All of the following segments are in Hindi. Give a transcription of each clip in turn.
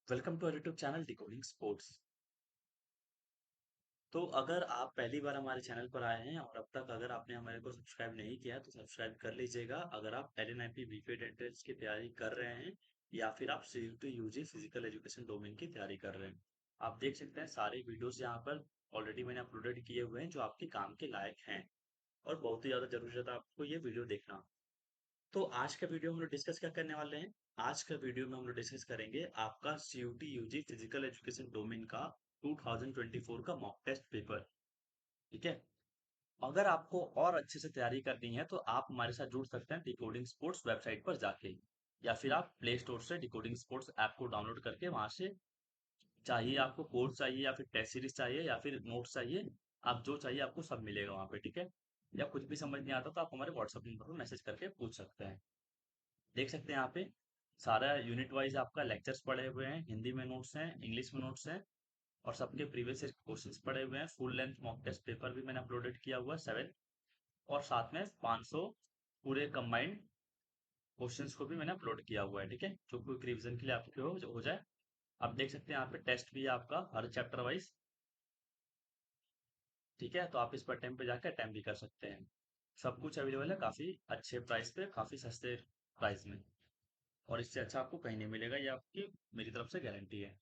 Welcome to our YouTube channel decoding sports. तो अगर आप पहली बार हमारे चैनल पर आए हैं और अब तक अगर आपने हमारे को सब्सक्राइब नहीं किया तो सब्सक्राइब कर लीजिएगा। अगर आप एलएनआईपी बीपीएड एंट्रेंस की तैयारी कर रहे हैं या फिर आप CUET UG physical education domain की तैयारी कर रहे हैं, आप देख सकते हैं सारे वीडियोस यहाँ पर ऑलरेडी मैंने अपलोडेड किए हुए हैं जो आपके काम के लायक हैं और बहुत ही ज्यादा जरूरत है आपको ये वीडियो देखना। तो आज का वीडियो हम लोग डिस्कस क्या करने वाले हैं। आज का वीडियो में हम लोग डिस्कस करेंगे आपका CUET UG physical education domain का 2024 का मॉक टेस्ट पेपर। ठीक है। अगर आपको और अच्छे से तैयारी करनी है तो आप हमारे साथ जुड़ सकते हैं डिकोडिंग स्पोर्ट्स वेबसाइट पर जाके, या फिर आप प्ले स्टोर से डिकोडिंग स्पोर्ट्स ऐप को डाउनलोड करके वहां से, चाहिए आपको कोर्स चाहिए या फिर टेस्ट सीरीज चाहिए या फिर नोट्स चाहिए, आप जो चाहिए आपको सब मिलेगा वहां पे। ठीक है। या कुछ भी समझ नहीं आता तो आप हमारे व्हाट्सएप नंबर पर मैसेज करके पूछ सकते हैं। देख सकते हैं यहाँ पे सारा यूनिट वाइज आपका लेक्चर्स पड़े हुए हैं, हिंदी में नोट्स हैं, इंग्लिश में नोट्स हैं और सबके प्रीवियस क्वेश्चंस पड़े हुए हैं। Full length mock test paper भी मैंने अपलोडेड किया हुआ है 7, और साथ में 500 पूरे कंबाइंड क्वेश्चंस को भी मैंने अपलोड किया हुआ है। ठीक है, जो क्विक रिवीजन के लिए आपके हो जाए। आप देख सकते हैं यहाँ पे टेस्ट भी है आपका हर चैप्टर वाइज। ठीक है, तो आप इस पर टाइम पे जाकर अटेम्प्ट भी कर सकते हैं। सब कुछ अवेलेबल है काफी अच्छे प्राइस पे, काफी सस्ते प्राइस में, और इससे अच्छा आपको कहीं नहीं मिलेगा, ये आपकी मेरी तरफ से गारंटी है।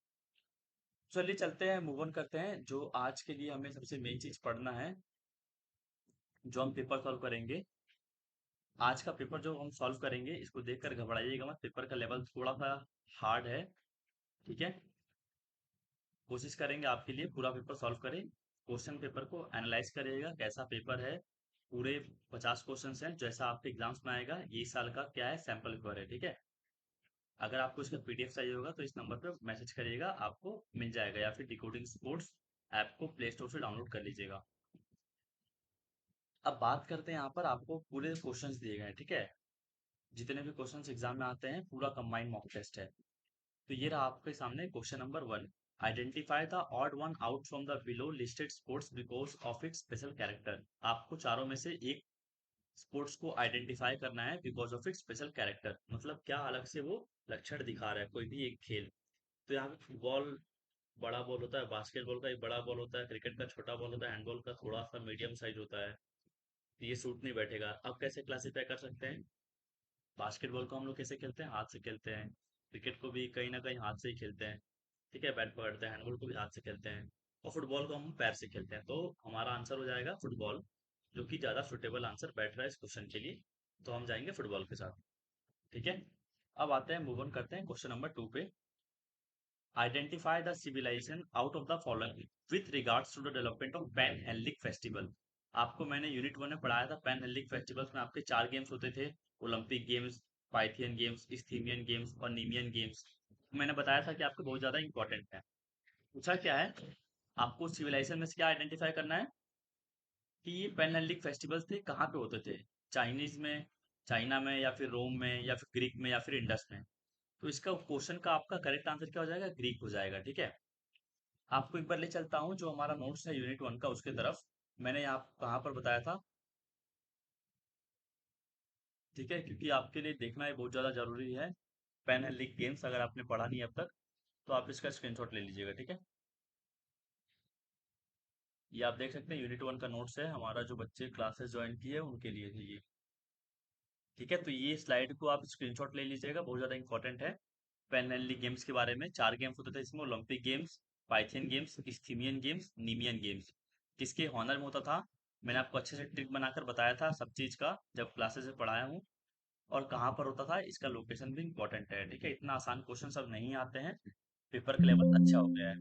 चलिए चलते हैं, मूव ऑन करते हैं। जो आज के लिए हमें सबसे मेन चीज पढ़ना है, जो हम पेपर सॉल्व करेंगे, आज का पेपर जो हम सॉल्व करेंगे इसको देखकर घबराइएगा मत, पेपर का लेवल थोड़ा सा हार्ड है। ठीक है, कोशिश करेंगे आपके लिए पूरा पेपर सॉल्व करें। क्वेश्चन पेपर को एनालाइज करिएगा कैसा पेपर है। पूरे 50 क्वेश्चन हैं, जैसा आपके एग्जाम्स में आएगा ये इस साल का क्या है, सैंपल पेपर है। ठीक है, अगर आपको इसका पीडीएफ चाहिए होगा तो इस नंबर पर मैसेज करिएगा, आपको मिल जाएगा, या फिर डिकोडिंग स्पोर्ट्स ऐप को प्ले स्टोर से डाउनलोड कर लीजिएगा। अब बात करते हैं, यहाँ पर आपको पूरे क्वेश्चंस दिए गए हैं। ठीक है, जितने भी क्वेश्चंस एग्जाम में आते हैं पूरा कंबाइंड मॉक टेस्ट है। तो ये रहा आपके सामने question number 1। Identify the odd one out from the below listed sports because of its special character. आपको चारों में से एक स्पोर्ट्स को आइडेंटिफाई करना है because of its special character, मतलब क्या अलग से वो लक्षण दिखा रहा है कोई भी एक खेल। तो यहाँ पे फुटबॉल बड़ा बॉल होता है, बास्केटबॉल का एक बड़ा बॉल होता है, क्रिकेट का छोटा बॉल होता है, हैंडबॉल का थोड़ा सा मीडियम साइज होता है। तो ये सूट नहीं बैठेगा। अब कैसे क्लासीफाई कर सकते हैं, बास्केटबॉल को हम लोग कैसे खेलते हैं, हाथ से खेलते हैं। क्रिकेट को भी कहीं ना कहीं हाथ से ही खेलते हैं। ठीक है, बैट पकड़ते हैं। हैंडबॉल को भी हाथ से खेलते हैं, और फुटबॉल को हम पैर से खेलते हैं। तो हमारा आंसर हो जाएगा फुटबॉल, जो कि ज्यादा सुटेबल आंसर बैठ रहा है इस क्वेश्चन के लिए। तो हम जाएंगे फुटबॉल के साथ। ठीक है, अब आते हैं, मूव ऑन करते हैं क्वेश्चन नंबर 2 पे। Identify the civilization out of the following with regards to the development of Panhellenic festival. आपको मैंने यूनिट 1 में पढ़ाया था, पैन हेलिक फेस्टिवल्स में आपके 4 गेम्स होते थे, Olympic games, Pythian games, Isthmian games और नीमियन गेम्स। मैंने बताया था कि आपको बहुत ज्यादा इंपॉर्टेंट है। पूछा क्या है, आपको सिविलाइजेशन में से क्या आइडेंटिफाई करना है कि ये पैनहेलेनिक फेस्टिवल्स थे कहाँ पे होते थे। चाइनीज में, चाइना में, या फिर रोम में, या फिर ग्रीक में, या फिर इंडस में। तो इसका क्वेश्चन का आपका करेक्ट आंसर क्या हो जाएगा, ग्रीक हो जाएगा। ठीक है, आपको एक बार ले चलता हूँ जो हमारा नोट्स है यूनिट 1 का, उसके तरफ। मैंने यहाँ कहाँ पर बताया था। ठीक है, क्योंकि आपके लिए देखना ये बहुत ज्यादा जरूरी है। पैनहेलेनिक गेम्स अगर आपने पढ़ा नहीं अब तक तो आप इसका स्क्रीनशॉट ले लीजिएगा। ठीक है, ये आप देख सकते हैं यूनिट 1 का नोट्स है हमारा, जो बच्चे क्लासेस ज्वाइन किए उनके लिए है ये। ठीक है, तो ये स्लाइड को आप स्क्रीनशॉट ले लीजिएगा, बहुत ज्यादा इंपॉर्टेंट है। पैनहेलेनिक गेम्स के बारे में 4 गेम्स होते थे इसमें, Olympic games, Pythian games, Isthmian games, Nemean games. किसके हॉनर में होता था, मैंने आपको अच्छे से ट्रिक बनाकर बताया था सब चीज का, जब क्लासेस में पढ़ाया हूँ। और कहाँ पर होता था, इसका लोकेशन भी इंपॉर्टेंट है। ठीक है, इतना आसान क्वेश्चन सब नहीं आते हैं, पेपर का लेवल अच्छा हो गया है,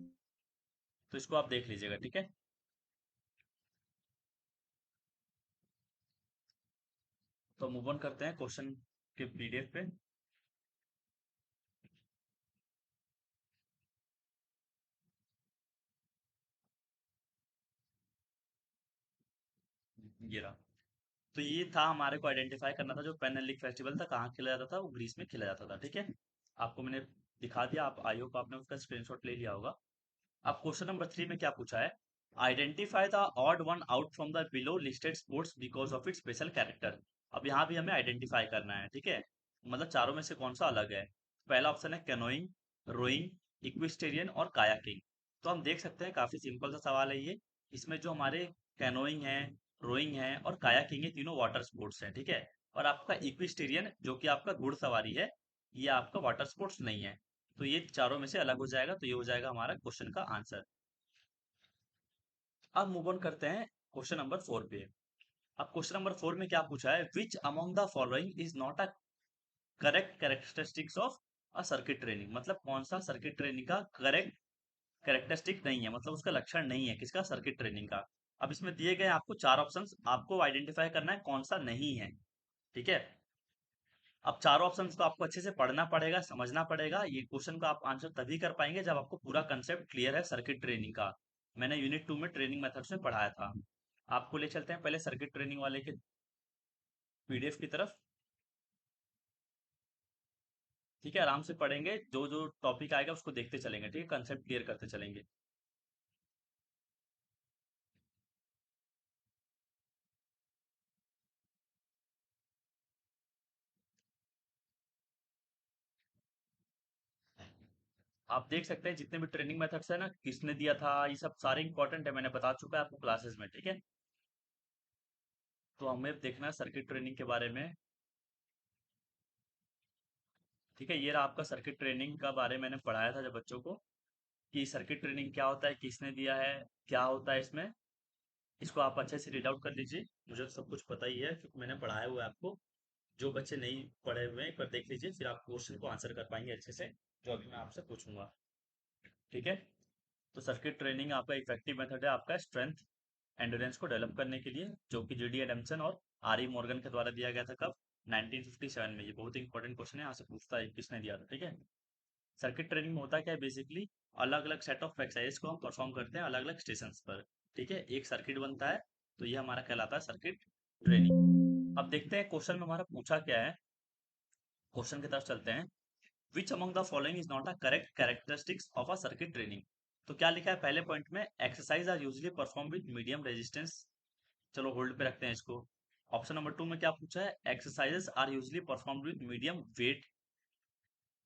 तो इसको आप देख लीजिएगा। ठीक है, तो मूव ऑन करते हैं क्वेश्चन के पीडीएफ पे। ये रहा। तो ये था, हमारे को आइडेंटिफाई करना था जो पेनहेलिक फेस्टिवल था कहाँ खेला जाता था, वो ग्रीस में खेला जाता था। ठीक है, आपको मैंने दिखा दिया, आप आई होप आपने उसका स्क्रीनशॉट ले लिया होगा। अब क्वेश्चन नंबर 3 में क्या पूछा है, identify the odd one out from the below listed sports because of its special character. अब यहाँ भी हमें आइडेंटिफाई करना है। ठीक है, मतलब चारों में से कौन सा अलग है। पहला ऑप्शन है कैनोइंग, रोइंग, इक्विस्टेरियन और कायाकिंग। तो हम देख सकते हैं काफी सिंपल सा सवाल है ये। इसमें जो हमारे कैनोइंग है, रोइंग है और कायाकिंग है, तीनों वाटर स्पोर्ट्स हैं, ठीक है। और आपका इक्विस्टेरियन जो कि आपका घुड़सवारी है, ये आपका वाटर स्पोर्ट्स नहीं है। तो ये चारों में से अलग हो जाएगा, तो ये हो जाएगा हमारा क्वेश्चन का आंसर। अब मूव ऑन करते हैं क्वेश्चन नंबर 4 पे। अब क्वेश्चन नंबर 4 में क्या पूछा है, which among the following is not a correct characteristics of a circuit training. मतलब कौन सा सर्किट ट्रेनिंग का करेक्ट कैरेक्टरिस्टिक नहीं है, मतलब उसका लक्षण नहीं है किसका, सर्किट ट्रेनिंग का। अब इसमें दिए गए आपको चार ऑप्शंस, आपको आइडेंटिफाई करना है कौन सा नहीं है, ठीक है। अब चारों ऑप्शंस को आपको अच्छे से पढ़ना पड़ेगा, समझना पड़ेगा। ये क्वेश्चन का आप आंसर तभी कर पाएंगे जब आपको पूरा कंसेप्ट क्लियर है सर्किट ट्रेनिंग का। मैंने यूनिट 2 में ट्रेनिंग मेथड्स में पढ़ाया था। आपको ले चलते हैं पहले सर्किट ट्रेनिंग वाले के पीडीएफ की तरफ, ठीक है। आराम से पढ़ेंगे, जो जो टॉपिक आएगा उसको देखते चलेंगे, ठीक है, कंसेप्ट क्लियर करते चलेंगे। आप देख सकते हैं जितने भी ट्रेनिंग मेथड्स है ना, किसने दिया था, ये सब सारे इंपॉर्टेंट है, मैंने बता चुका है आपको क्लासेस में, ठीक है। तो हमें देखना है सर्किट ट्रेनिंग के बारे में, ठीक है। ये रहा आपका सर्किट ट्रेनिंग का बारे में मैंने पढ़ाया था जब बच्चों को, कि सर्किट ट्रेनिंग क्या होता है, किसने दिया है, क्या होता है इसमें। इसको आप अच्छे से रीड आउट कर लीजिए। मुझे तो सब कुछ पता ही है क्योंकि मैंने पढ़ाया हुआ है आपको। जो बच्चे नहीं पढ़े हुए हैं एक बार देख लीजिए, फिर आप क्वेश्चन को आंसर कर पाएंगे अच्छे से, जो अभी मैं आपसे पूछूंगा, ठीक है। तो सर्किट ट्रेनिंग आपका इफेक्टिव मेथड है आपका स्ट्रेंथ एंड्योरेंस को डेवलप करने के लिए, जो कि जीडी एडम्सन और आर ई मॉर्गन के द्वारा दिया गया था, कब, 1957 में। ये बहुत ही इंपॉर्टेंट क्वेश्चन है, यहाँ से पूछता है किसने दिया था, ठीक है। सर्किट ट्रेनिंग में होता क्या है, बेसिकली अलग अलग सेट ऑफ एक्सरसाइज को हम परफॉर्म करते हैं अलग अलग स्टेशन पर, ठीक है, एक सर्किट बनता है। तो ये हमारा कहलाता है सर्किट ट्रेनिंग। अब देखते हैं क्वेश्चन में हमारा पूछा क्या है, क्वेश्चन की तरफ चलते हैं। Which among the following is not a correct characteristics of a circuit training. तो क्या लिखा है पहले पॉइंट में, exercise are usually perform with medium resistance. चलो होल्ड पे रखते हैं इसको। ऑप्शन नंबर 2 में क्या पूछा है, exercises are usually perform with medium weight.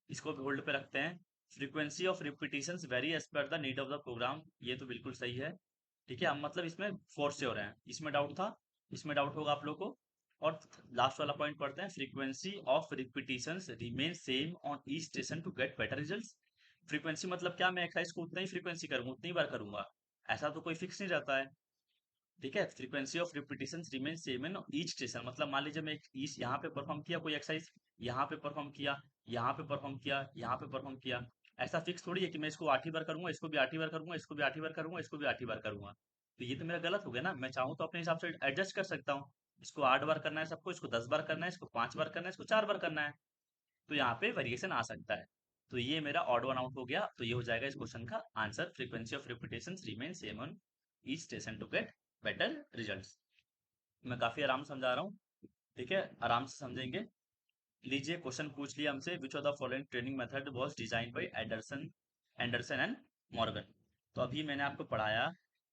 इसको भी होल्ड पे रखते हैं। Frequency of repetitions vary as per the need of the program. ये तो बिल्कुल सही है, ठीक है। अब मतलब इसमें फोर्स से हो रहे हैं, इसमें डाउट था, इसमें डाउट होगा आप लोग को। और लास्ट वाला पॉइंट पढ़ते हैं, frequency of repetitions remain same on each station to get better results. Frequency मतलब क्या, मैं एक्सरसाइज को उतना ही फ्रीक्वेंसी करूंगा, उतनी बार करूंगा, ऐसा तो कोई फिक्स नहीं रहता है, ठीक है। Frequency of repetition remain same in each station, मतलब मान लीजिए मैं इस यहाँ पे परफॉर्म किया कोई एक्सरसाइज, यहाँ पे परफॉर्म किया, यहाँ पे परफॉर्म किया, यहाँ पे परफॉर्म किया, ऐसा फिक्स थोड़ी है कि मैं इसको 8 ही बार करूंगा, इसको भी 8 ही बार करूंगा, इसको भी 8 ही बार करूंगा, इसको भी 8 ही बार करूंगा। तो ये तो मेरा गलत हो गया ना। मैं चाहूँ तो अपने हिसाब से एडजस्ट कर सकता हूँ, इसको 8 बार करना है सबको, इसको 10 बार करना है, इसको 5 बार करना है, इसको 4 बार करना है। तो यहाँ पे वेरिएशन आ सकता है। तो ये मेरा ऑड वन आउट हो गया, तो ये हो जाएगा इस क्वेश्चन का answer, frequency of repetition remain same on each station to get better results. मैं काफी आराम से समझा रहा हूँ, ठीक है, आराम से समझेंगे। लीजिए क्वेश्चन पूछ लिया हमसे, विच of the following training method was design by Anderson Anderson and Morgan. तो अभी मैंने आपको पढ़ाया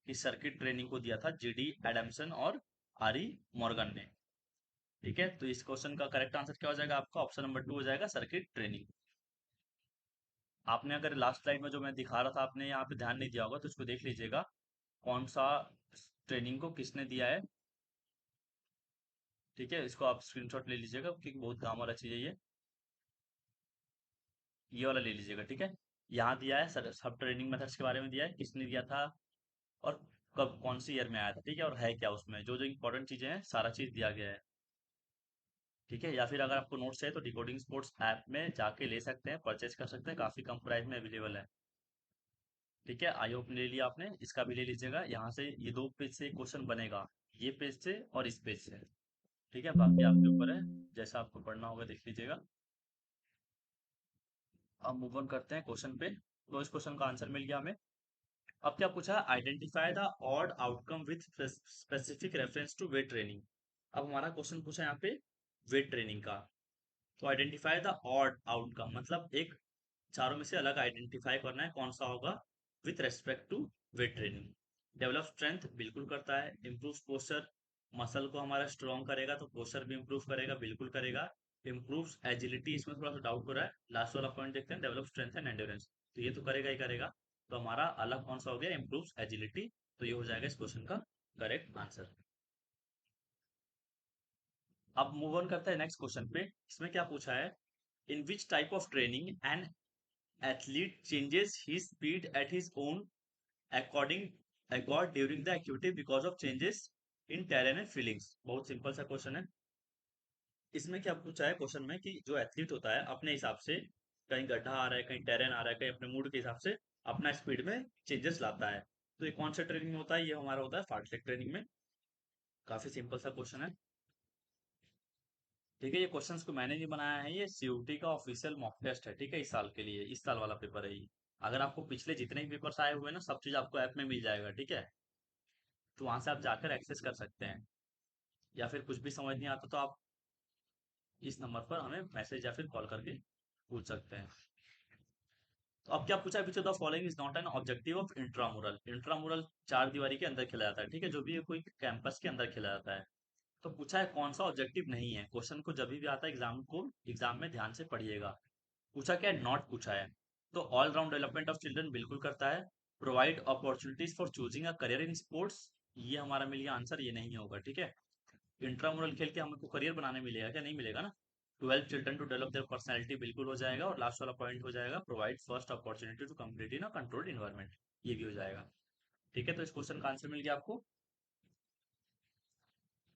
कि सर्किट ट्रेनिंग को दिया था जीडी एडम्सन और आरी मॉर्गन ने, ठीक है। तो इस क्वेश्चन का करेक्ट आंसर क्या हो जाएगा आपका, ऑप्शन नंबर 2 हो जाएगा, सर्किट ट्रेनिंग। आपने अगर लास्ट स्लाइड में जो मैं दिखा रहा था आपने यहाँ पे ध्यान नहीं दिया होगा, तो इसको देख लीजिएगा, कौन सा ट्रेनिंग को किसने दिया है, ठीक है। इसको आप स्क्रीनशॉट ले लीजिएगा क्योंकि बहुत काम वाला चीज है ये वाला ले लीजिएगा, ठीक है। यहाँ दिया है सर, सब ट्रेनिंग मेथड्स के बारे में दिया है, किसने दिया था और कब, कौन सी ईयर में आया था, ठीक है, और है क्या उसमें, जो जो इंपॉर्टेंट चीजें हैं सारा चीज दिया गया है, ठीक है। या फिर अगर आपको नोट्स है तो डिकोडिंग स्पोर्ट्स ऐप में जाके ले सकते हैं, परचेज कर सकते हैं, काफी कम प्राइस में अवेलेबल है, ठीक है। आई होप ले लिया आपने, इसका भी ले लीजिएगा। यहाँ से ये दो पेज से क्वेश्चन बनेगा, ये पेज से और इस पेज से, ठीक है। बाकी आपके ऊपर है, जैसा आपको पढ़ना होगा देख लीजिएगा। अब मूव ऑन करते हैं क्वेश्चन पे। तो इस क्वेश्चन का आंसर मिल गया हमें। अब क्या पूछा है, identify the odd outcome with specific reference to weight training. अब हमारा क्वेश्चन पूछा है यहाँ पे वेट ट्रेनिंग का। तो आइडेंटिफाई द ऑड आउटकम मतलब एक, चारों में से अलग आइडेंटिफाई करना है कौन सा होगा with respect to weight training. Develop strength बिल्कुल करता है, इम्प्रूव पोस्चर, मसल को हमारा स्ट्रॉन्ग करेगा तो पोस्चर भी इम्प्रूव करेगा, बिल्कुल करेगा। इम्प्रूव्स एजिलिटी, इसमें थोड़ा सा डाउट हो रहा है। लास्ट वाला पॉइंट देखते हैं, डेवलप स्ट्रेंथ एंड एंड्योरेंस, तो ये तो करेगा ही करेगा। तो हमारा अलग कौन सा हो गया, इम्प्रूव्स एजिलिटी, तो ये हो जाएगा इस क्वेश्चन का करेक्ट आंसर। अब मूव ऑन करते हैं नेक्स्ट क्वेश्चन पे। इसमें क्या पूछा है, in which type of training an athlete changes his speed at his own according accord during the activity because of changes in terrain and feelings. बहुत सिंपल सा क्वेश्चन है। इसमें क्या पूछा है क्वेश्चन में कि जो एथलीट होता है अपने हिसाब से, कहीं गड्ढा आ रहा है, कहीं टेरेन आ रहा है, कहीं अपने मूड के हिसाब से अपना स्पीड में चेंजेस लाता है। तो ये कौन सा ट्रेनिंग में होता है, ये हमारा होता है फार्टलेक ट्रेनिंग में। काफी सिंपल सा क्वेश्चन है। ठीक है, ये क्वेश्चंस को मैंने नहीं बनाया है, ये सीयूटी का ऑफिशियल मॉक टेस्ट है। ठीक है, इस साल के लिए, इस साल वाला पेपर है ये। अगर आपको पिछले जितने भी पेपर्स आए हुए हैं ना, सब चीज आपको ऐप में मिल जाएगा। ठीक है, तो वहां से आप जाकर एक्सेस कर सकते हैं। या फिर कुछ भी समझ नहीं आता तो आप इस नंबर पर हमें मैसेज या फिर कॉल करके पूछ सकते हैं। तो अब क्या पूछा है, which of the following is not an objective of intramural. Intramural चार दीवारी के अंदर खेला जाता है। ठीक है, जो भी कोई कैंपस के अंदर खेला जाता है। तो पूछा है कौन सा ऑब्जेक्टिव नहीं है। क्वेश्चन को जब भी आता है एग्जाम को, एग्जाम में ध्यान से पढ़िएगा। पूछा क्या है, नॉट पूछा है। तो all round development of children बिल्कुल करता है। Provide opportunities for choosing a career in sports, ये हमारा मिल गया आंसर, ये नहीं होगा। ठीक है, इंट्रामुरल खेल के हमको करियर बनाने मिलेगा क्या, नहीं मिलेगा ना। To help children to develop their personality बिल्कुल हो जाएगा। और लास्ट वाला पॉइंट हो जाएगा, provide first opportunity to complete in a controlled environment, ये भी हो जाएगा। ठीक है, तो इस क्वेश्चन का आंसर मिल गया आपको।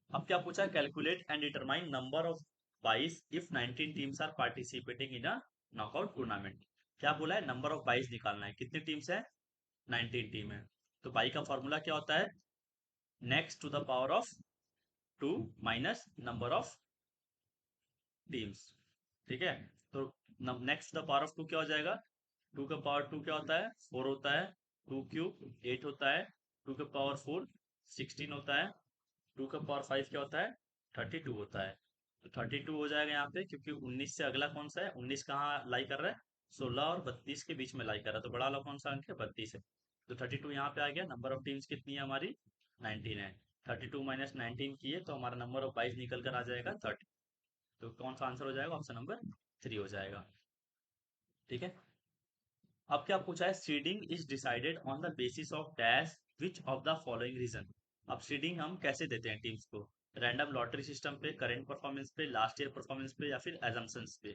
अब क्या पूछा है, calculate and determine number of 22 if 19 teams are participating in a knockout tournament. क्या बोला है, नंबर ऑफ 22 निकालना है। कितनी टीम्स है, 19 टीम है। तो बाई का फॉर्मूला क्या होता है, next to the power of 2 minus number of teams. ठीक है, तो नेक्स्ट द पावर ऑफ 2 क्या हो जाएगा, 2 का पावर 2 क्या होता है, 4 होता है। 2 क्यूब 8 होता है। 2 का पावर 4 16 होता है। 2 का पावर 5 क्या होता है, 32 होता है। तो 32 हो जाएगा यहाँ पे, क्योंकि 19 से अगला कौन सा है, 19 कहाँ लाई कर रहा है, 16 और 32 के बीच में लाई कर रहा है। तो बड़ा वाला कौन सा अंक है, 32 है। तो 32 यहाँ पे आ गया। नंबर ऑफ टीम्स कितनी है हमारी, 19 है। 32 माइनस 19 किए तो हमारा नंबर ऑफ 22 निकल कर आ जाएगा 30। तो कौन सा आंसर हो जाएगा, ऑप्शन नंबर 3 हो जाएगा। ठीक है, अब क्या पूछा है, seeding is decided on the basis of dash which of the following reason. अब सीडिंग हम कैसे देते हैं टीम्स को, रैंडम लॉटरी सिस्टम पे, करेंट परफॉर्मेंस पे, लास्ट ईयर परफॉर्मेंस पे, या फिर एजम्पशंस पे।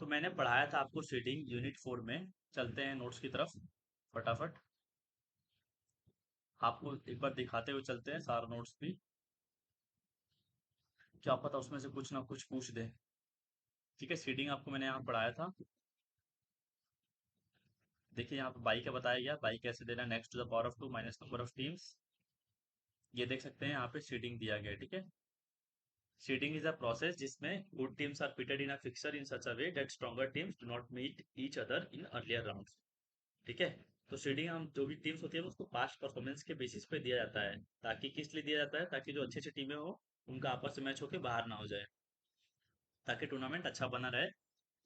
तो मैंने पढ़ाया था आपको सीडिंग यूनिट 4 में। चलते हैं नोट्स की तरफ फटाफट, आपको एक बार दिखाते हुए चलते हैं सारा नोट्स भी, क्या पता उसमें से कुछ ना कुछ पूछ दे। ठीक है, सीडिंग आपको मैंने यहाँ पढ़ाया था। देखिए यहाँ पे बाई का बताया गया, बाई कैसे देना, next to the power of 2 minus number of teams. ये देख सकते हैं यहाँ पे सीडिंग दिया गया है। ठीक है, सीडिंग इज अ प्रोसेस जिसमें good teams are pitted in a fixture in such a way that stronger teams do not meet each other in earlier rounds. ठीक है, तो सीडिंग हम जो भी टीम्स होती है उसको पास्ट परफॉर्मेंस के बेसिस पे दिया जाता है। ताकि किस लिए दिया जाता है, ताकि जो अच्छी अच्छी टीमें हो उनका आपस में मैच होकर बाहर ना हो जाए, ताकि टूर्नामेंट अच्छा बना रहे।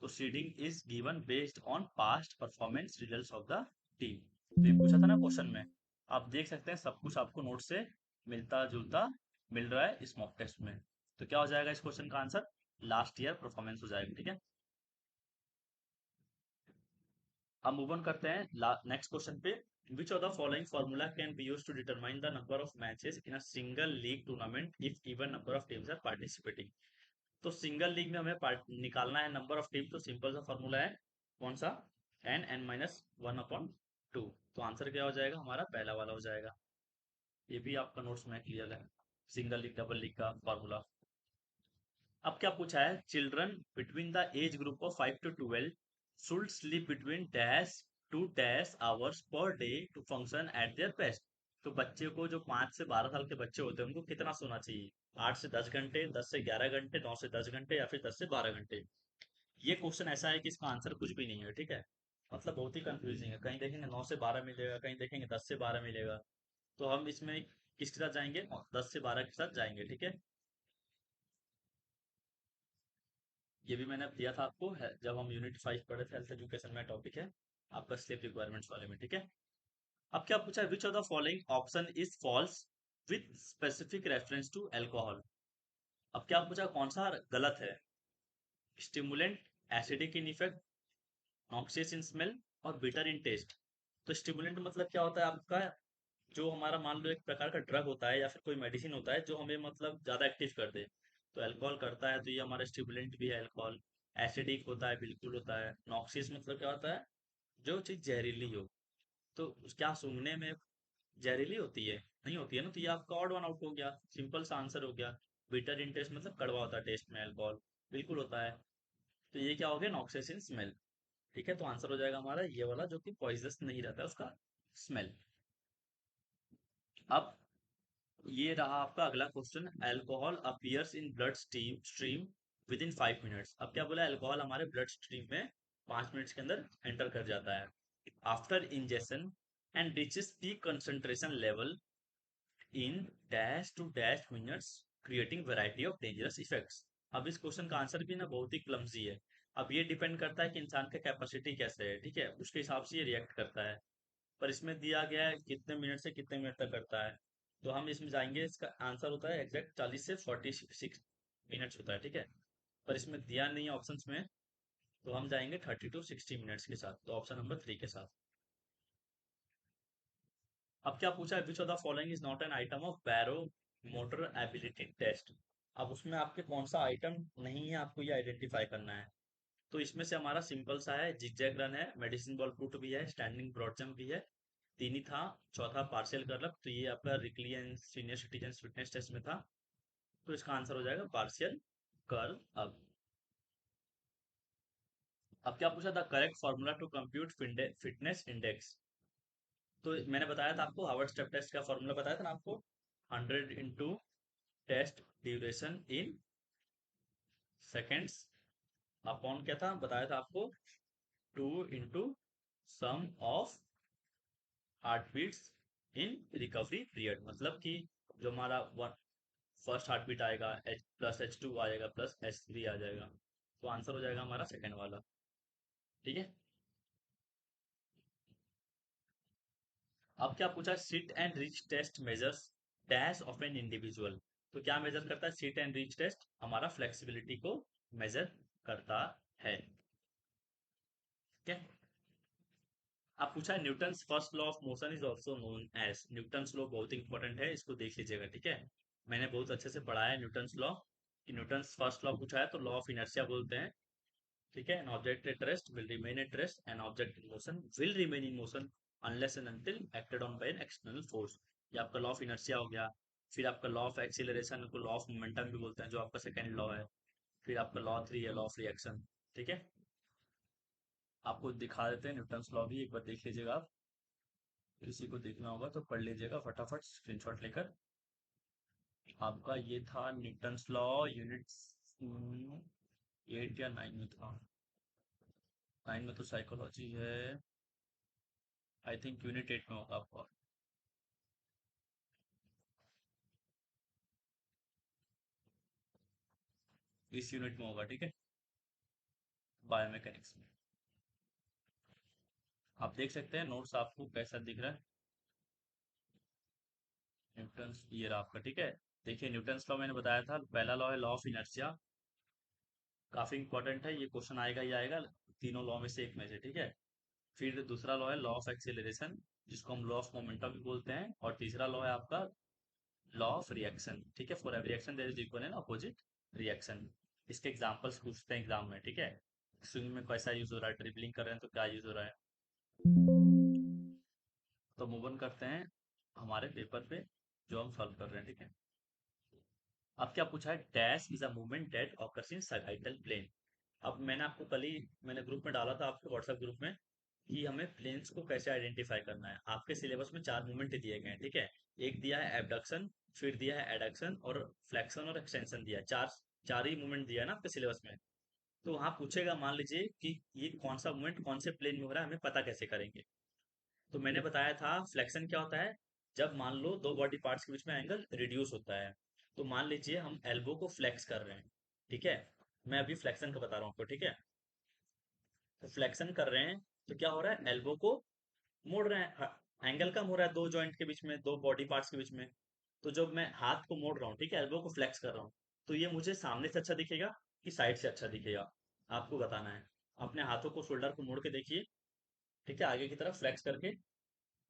तो seeding is given based on past performance results of the team. तो ये पूछा था ना क्वेश्चन में, आप देख सकते हैं सब कुछ आपको नोट से मिलता जुलता मिल रहा है इस मॉक टेस्ट में। तो क्या हो जाएगा इस क्वेश्चन का आंसर, लास्ट ईयर परफॉर्मेंस हो जाएगा। ठीक है, अब मूव ऑन करते हैं नेक्स्ट क्वेश्चन पे। Which of the following formula can be used to determine the number of matches in a single league tournament if even number of teams are participating. तो सिंगल लीग में हमें निकालना है नंबर ऑफ टीम, तो सिंपल सा फॉर्मूला है, कौन सा, एन माइनस 1/2। तो आंसर क्या हो जाएगा हमारा, पहला वाला हो जाएगा। ये भी आपका नोट्स में क्लियर है, सिंगल लीग डबल लीग का फॉर्मूला। अब क्या पूछा है, children between the age group of 5 to 12 should sleep between dash to dash hours per day to function at their best. तो बच्चे को, जो 5 से 12 साल के बच्चे होते हैं, उनको कितना सोना चाहिए, 8 से 10 घंटे, 10 से 11 घंटे, 9 से 10 घंटे, या फिर 10 से 12 घंटे। ये क्वेश्चन ऐसा है कि इसका आंसर कुछ भी नहीं है। ठीक है, मतलब बहुत ही कंफ्यूजिंग है, कहीं देखेंगे 9 से 12 मिलेगा, कहीं देखेंगे 10 से 12 मिलेगा। तो हम इसमें किसके साथ जाएंगे, 10 से 12 के साथ जाएंगे। ठीक है, ये भी मैंने दिया था आपको है, जब हम यूनिट 5 पढ़े थे, हेल्थ एजुकेशन में टॉपिक है आपका स्लीप रिक्वायरमेंट्स वाले में। ठीक है, अब क्या पूछा है, which of the following option is false with specific reference to alcohol. अब क्या पूछा, कौन सा गलत है, stimulant, acidic in effect, noxious in smell और बिटर इन टेस्ट। तो स्टिमुलेंट मतलब क्या होता है आपका, जो हमारा मान लो एक प्रकार का ड्रग होता है या फिर कोई मेडिसिन होता है जो हमें मतलब ज्यादा एक्टिव कर दे। तो अल्कोहल करता है, तो ये हमारा स्टिमुलेंट भी है अल्कोहल। एसिडिक होता है, बिल्कुल होता है। नॉक्सियस मतलब क्या होता है, जो चीज जहरीली हो। तो क्या सूंघने में जहरीली होती है? नहीं होती है ना, तो ये आपका ऑड वन आउट हो गया, सिंपल सा आंसर हो गया। बिटर इन टेस्ट मतलब कड़वा होता है टेस्ट में अल्कोहल, बिल्कुल होता है। तो ये क्या हो गया, नॉक्सियस इन स्मेल। ठीक है, तो आंसर हो जाएगा हमारा ये वाला, जो कि पॉइजनस नहीं रहता है उसका स्मेल। अब ये रहा आपका अगला question, alcohol appears in blood stream stream with in 5 minutes. अब क्या बोला, अल्कोहल हमारे ब्लड स्ट्रीम में 5 मिनट्स के अंदर एंटर कर जाता है after injection and reaches peak concentration level in dash to dash minutes, creating variety of dangerous effects. अब इस क्वेश्चन का आंसर भी ना बहुत ही क्लमजी है। अब ये डिपेंड करता है कि इंसान का कैपेसिटी कैसे है, ठीक है, उसके हिसाब से ये रिएक्ट करता है। पर इसमें दिया गया है कितने मिनट से कितने मिनट तक करता है। तो हम इसमें जाएंगे, इसका आंसर होता है एग्जैक्ट 40 से 46 मिनट्स होता है, ठीक है। पर इसमें दिया नहीं है ऑप्शंस में, तो हम जाएंगे 30 to 60 मिनट्स के साथ, तो ऑप्शन नंबर 3 के साथ। अब क्या पूछा है, which of the following is not an item of Barrow motor ability test. अब उसमें आपके कौन सा आइटम नहीं है, आपको ये आइडेंटिफाई करना है। तो इसमें से हमारा सिंपल सा है, जिगजैग रन है, मेडिसिन बॉल पुट भी है, स्टैंडिंग ब्रॉड जंप भी है, तीन ही था, चौथा पार्शियल कर्ल। तो ये आपका Rikli and senior citizen fitness test में था। तो इसका आंसर हो जाएगा पार्शियल कर्ल। अब क्या पूछा था, correct formula to compute fitness index. तो मैंने बताया था आपको, हार्वर्ड स्टेप टेस्ट का फॉर्मूला बताया था ना आपको, 100 into test duration in seconds upon क्या था बताया था आपको, 2 into sum of heart beats in recovery period. मतलब कि जो हमारा फर्स्ट हार्ट बीट आएगा, एच प्लस H2 आ जाएगा प्लस H3 आ जाएगा। तो आंसर हो जाएगा हमारा सेकंड वाला। ठीक है। अब क्या पूछा, sit and reach test measures dash of an individual. तो क्या मेजर करता है सिट एंड रीच टेस्ट, हमारा फ्लेक्सिबिलिटी को मेजर करता है। ठीक है। अब पूछा है, Newton's first law of motion is also known as. Newton's law बहुत इंपॉर्टेंट है, इसको देख लीजिएगा, ठीक है। मैंने बहुत अच्छे से पढ़ा है न्यूटन्स लॉ। कि न्यूटन्स फर्स्ट लॉ पूछा है तो लॉ ऑफ इनर्शिया बोलते हैं। ठीक है, an object at rest will remain at rest, an object in motion will remain in motion unless and until acted on by an external force. ये आपका लॉ ऑफ इनर्शिया हो गया। फिर आपका लॉ ऑफ एक्सीलरेशन को लॉ ऑफ मोमेंटम भी बोलते हैं, जो आपका सेकंड लॉ है। फिर आपका लॉ 3 है, लॉ ऑफ रिएक्शन। ठीक है, आपको दिखा देते हैं न्यूटन्स लॉ भी, एक बार देख लीजिएगा आप। किसी को देखना होगा तो पढ़ लीजिएगा फटाफट स्क्रीनशॉट लेकर। आपका ये था न्यूटन्स लॉ, यूनिट 8 या 9 में था। 9 में तो साइकोलॉजी है, आई थिंक यूनिट 8 में होगा आपका, इस यूनिट में होगा, ठीक है, बायोमैकेनिक्स में। आप देख सकते हैं नोट्स आपको कैसा दिख रहा है। न्यूटन्स ये रहा आपका, ठीक है। देखिए न्यूटन्स लॉ मैंने बताया था, पहला लॉ है लॉ ऑफ इनर्शिया, काफी इंपॉर्टेंट है, ये क्वेश्चन आएगा ही आएगा, तीनों लॉ में से एक में से, ठीक है। फिर दूसरा लॉ है लॉ ऑफ एक्सीलरेशन, जिसको हम लॉ ऑफ मोमेंटम भी बोलते हैं। और तीसरा लॉ है आपका लॉ ऑफ रिएक्शन, ठीक है। For every reaction there is equal and opposite reaction. इसके एग्जांपल्स पूछते हैं एग्जाम में, ठीक है। स्विमिंग में कैसा यूज हो रहा है, ड्रिबलिंग कर रहे हैं तो क्या यूज हो रहा है। तो मूव ऑन करते हैं हमारे पेपर पे, जो हम सॉल्व कर रहे हैं, ठीक है। अब क्या पूछा है, dash is a movement that occurs in sagittal plane. अब मैंने आपको कल ही मैंने ग्रुप में डाला था, आपके व्हाट्सएप ग्रुप में, कि हमें प्लेन्स को कैसे आइडेंटिफाई करना है। आपके सिलेबस में 4 मूवमेंट दिए गए हैं, ठीक है। एक दिया है एबडक्शन, फिर दिया है एडक्शन और फ्लेक्शन और एक्सटेंशन दिया है। चार चार ही मूवमेंट दिया है ना आपके सिलेबस में। तो वहां पूछेगा, मान लीजिए कि ये कौन सा मूवमेंट कौन से प्लेन में हो रहा है, हमें पता कैसे करेंगे। तो मैंने बताया था फ्लेक्शन क्या होता है, जब मान लो दो बॉडी पार्ट्स के बीच में एंगल रिड्यूस होता है। तो मान लीजिए हम एल्बो को फ्लेक्स कर रहे हैं, ठीक है। मैं अभी फ्लेक्शन का बता रहा हूँ आपको, ठीक है। तो फ्लेक्शन कर रहे हैं, तो क्या हो रहा है, एल्बो को मोड़ रहे हैं, एंगल कम हो रहा है दो जॉइंट के बीच में, दो बॉडी पार्ट्स के बीच में। तो जब मैं हाथ को मोड़ रहा हूँ, ठीक है, एल्बो को फ्लेक्स कर रहा हूँ, तो ये मुझे सामने से अच्छा दिखेगा कि साइड से अच्छा दिखेगा। आपको बताना है। अपने हाथों को शोल्डर को मोड़ के देखिए, ठीक है, आगे की तरफ फ्लेक्स करके।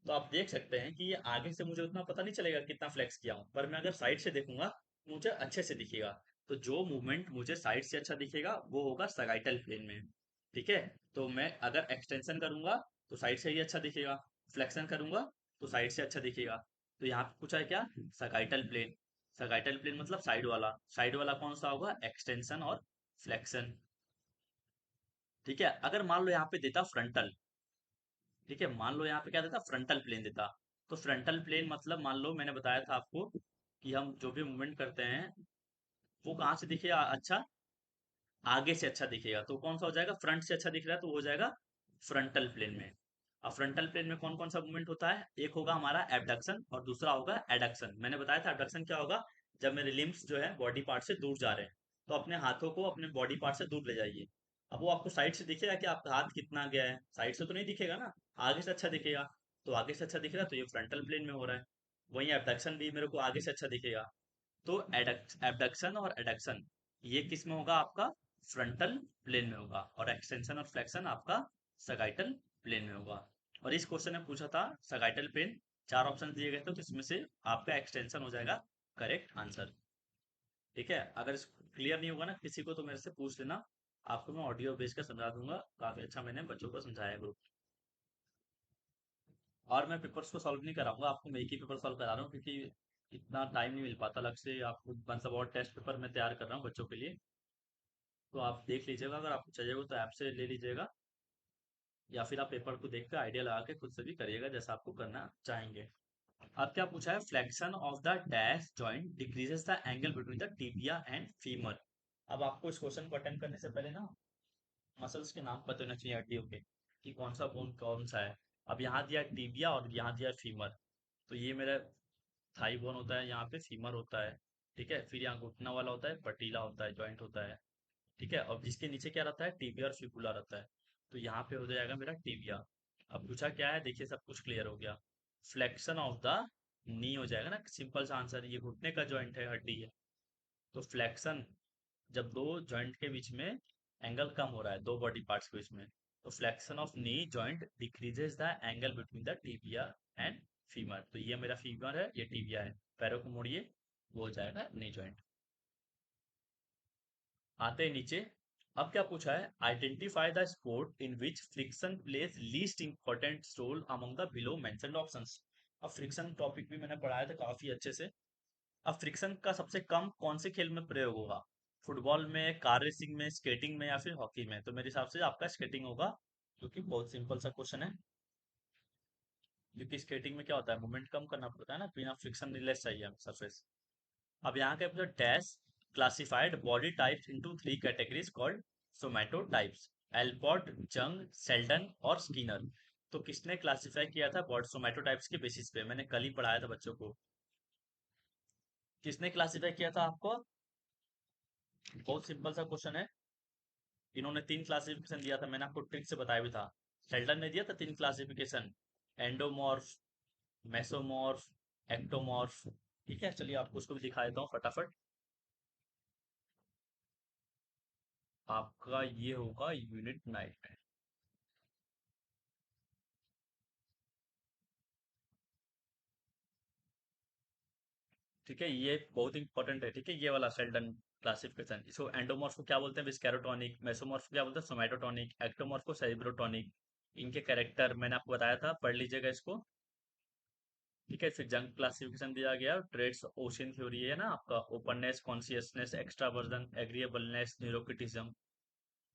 तो आप देख सकते हैं कि ये आगे से मुझे उतना पता नहीं चलेगा कितना फ्लेक्स किया हूँ, पर मैं अगर साइड से देखूंगा तो मुझे अच्छे से दिखेगा। तो जो मूवमेंट मुझे साइड से अच्छा दिखेगा वो होगा सगाइटल प्लेन में। ठीक है। तो मैं अगर एक्सटेंशन करूंगा तो साइड से ही अच्छा दिखेगा, फ्लेक्शन करूंगा तो साइड से अच्छा दिखेगा। तो यहाँ पे पूछा है क्या? सगाइटल प्लेन। सगाइटल प्लेन मतलब साइड वाला कौन सा होगा? एक्सटेंशन और फ्लेक्शन। ठीक है। अगर मान लो यहाँ पे देता फ्रंटल, ठीक है, मान लो यहाँ पे क्या देता? फ्रंटल प्लेन देता। तो फ्रंटल प्लेन मतलब मान लो मैंने बताया था आपको कि हम जो भी मूवमेंट करते हैं वो कहाँ से दिखेगा अच्छा? आगे से अच्छा दिखेगा। तो कौन सा हो जाएगा? फ्रंट से अच्छा दिख रहा है तो वो हो जाएगा फ्रंटल प्लेन में। अब फ्रंटल प्लेन में कौन कौन सा मूवमेंट होता है? एक होगा हमारा एबडक्शन और दूसरा होगा एडक्शन। मैंने बताया था एबडक्शन क्या होगा? जब मेरे लिम्स जो है बॉडी पार्ट से दूर जा रहे हैं, तो अपने हाथों को अपने बॉडी पार्ट से दूर ले जाइए। अब वो आपको साइड से दिखेगा कि आपका हाथ कितना गया है? साइड से तो नहीं दिखेगा ना, आगे से अच्छा दिखेगा। तो आगे से अच्छा दिख रहा है तो ये फ्रंटल प्लेन में हो रहा है। वहीं एबडक्शन भी मेरे को आगे से अच्छा दिखेगा। तो एबडक्शन और एडक्शन ये किस में होगा? आपका फ्रंटल प्लेन में होगा। और एक्सटेंशन और फ्लेक्शन आपका सगाइटल प्लेन में होगा। और इस क्वेश्चन में पूछा था सगाइटल प्लेन, चार ऑप्शन दिए गए थे तो इसमें से आपका एक्सटेंशन हो जाएगा करेक्ट आंसर। ठीक है। अगर क्लियर नहीं होगा ना किसी को तो मेरे से पूछ लेना, आपको मैं ऑडियो भेज कर समझा दूंगा। काफी अच्छा मैंने बच्चों को समझाया है ग्रुप। और मैं पेपर्स को सॉल्व नहीं कराऊंगा आपको, मैं एक ही पेपर सॉल्व करा रहा हूँ क्योंकि इतना टाइम नहीं मिल पाता अलग से आपको। मतलब और टेस्ट पेपर मैं तैयार कर रहा हूँ बच्चों के लिए। तो आप देख लीजिएगा, अगर आपको चाहिए हो तो ऐप से ले लीजिएगा, या फिर आप पेपर को देख कर आइडिया लगा के खुद से भी करिएगा जैसा आपको करना चाहेंगे। अब क्या पूछा है? Flexion of the dash joint decreases the angle between the tibia and femur. अब आपको इस क्वेश्चन को अटेम्प्ट करने से पहले ना मसल्स के नाम पता होना चाहिए हड्डियों के, कि कौन सा बोन कौन सा है। अब यहाँ दिया टिबिया और यहाँ दिया फीमर। तो ये मेरा थाई बोन होता है, यहाँ पे फीमर होता है। ठीक है। फिर यहाँ घुटना वाला होता है, पटीला होता है, जॉइंट होता है। ठीक है। और जिसके नीचे क्या रहता है? टिबिया और फिबुला रहता है। तो यहाँ पे हो जाएगा मेरा टिबिया। अब पूछा क्या है? देखिए सब कुछ क्लियर हो गया। फ्लेक्शन ऑफ द नी हो जाएगा ना, सिंपल सा आंसर। ये घुटने का जॉइंट है, हड्डी है। तो फ्लेक्शन जब दो जॉइंट के बीच में एंगल कम हो रहा है, दो बॉडी पार्ट्स के बीच में, तो flexion of knee joint decreases the angle between the tibia and femur. तो ये मेरा फीमर है, ये टिबिया है। पैरों को मोड़िए, वो हो जाएगा नी जॉइंट। आते हैं नीचे। अब क्या पूछा है? Identify the sport in which friction plays least important role among the below mentioned options. अब फ्रिक्शन टॉपिक भी मैंने पढ़ाया था काफी अच्छे से। अब फ्रिक्शन का सबसे कम कौन से खेल में प्रयोग होगा? फुटबॉल में, कार रेसिंग में, स्केटिंग में, या फिर हॉकी में? तो मेरे हिसाब से आपका स्केटिंग होगा, क्योंकि बहुत सिंपल सा क्वेश्चन है। क्योंकि स्केटिंग में क्या होता है? मूवमेंट कम करना पड़ता है ना, बिना फ्रिक्शन रिलेस चाहिए सरफेस। अब यहाँ के पूछा dash classified body types into three categories called somatotypes. Allport, Jung, Sheldon और स्किनर। तो किसने क्लासिफाई किया था बॉडी सोमैटो टाइप्स के बेसिस पे? मैंने कल ही पढ़ाया था बच्चों को। किसने क्लासिफाई किया था आपको? बहुत सिंपल सा क्वेश्चन है। इन्होंने तीन क्लासिफिकेशन दिया था, मैंने आपको ट्रिक से बताया भी था। शेल्डन ने दिया था तीन क्लासिफिकेशन: एंडोमॉर्फ, मेसोमॉर्फ, एक्टोमॉर्फ। ठीक है। चलिए आपको उसको भी दिखा देता हूँ फटाफट। आपका ये होगा यूनिट 9 में। ठीक है। ये बहुत इंपॉर्टेंट है। ठीक है। ये वाला शेल्डन क्लासिफिकेशन, इसको एंडोमॉर्फ को क्या बोलते हैं? विस्केरोटॉनिक। मेसोमॉर्फ को क्या बोलते हैं? सोमैटोटॉनिक। एक्टोमॉर्फ को सेरिब्रोटॉनिक। इनके कैरेक्टर मैंने आपको बताया था, पढ़ लीजिएगा इसको। ठीक है। फिर जंग क्लासिफिकेशन दिया गया, ट्रेड्स ओशन थ्योरी है ना आपका, ओपननेस, कॉन्सियसनेस, एक्स्ट्रावर्जन, एग्रीएबलनेस, न्यूरोक्रिटिज्म।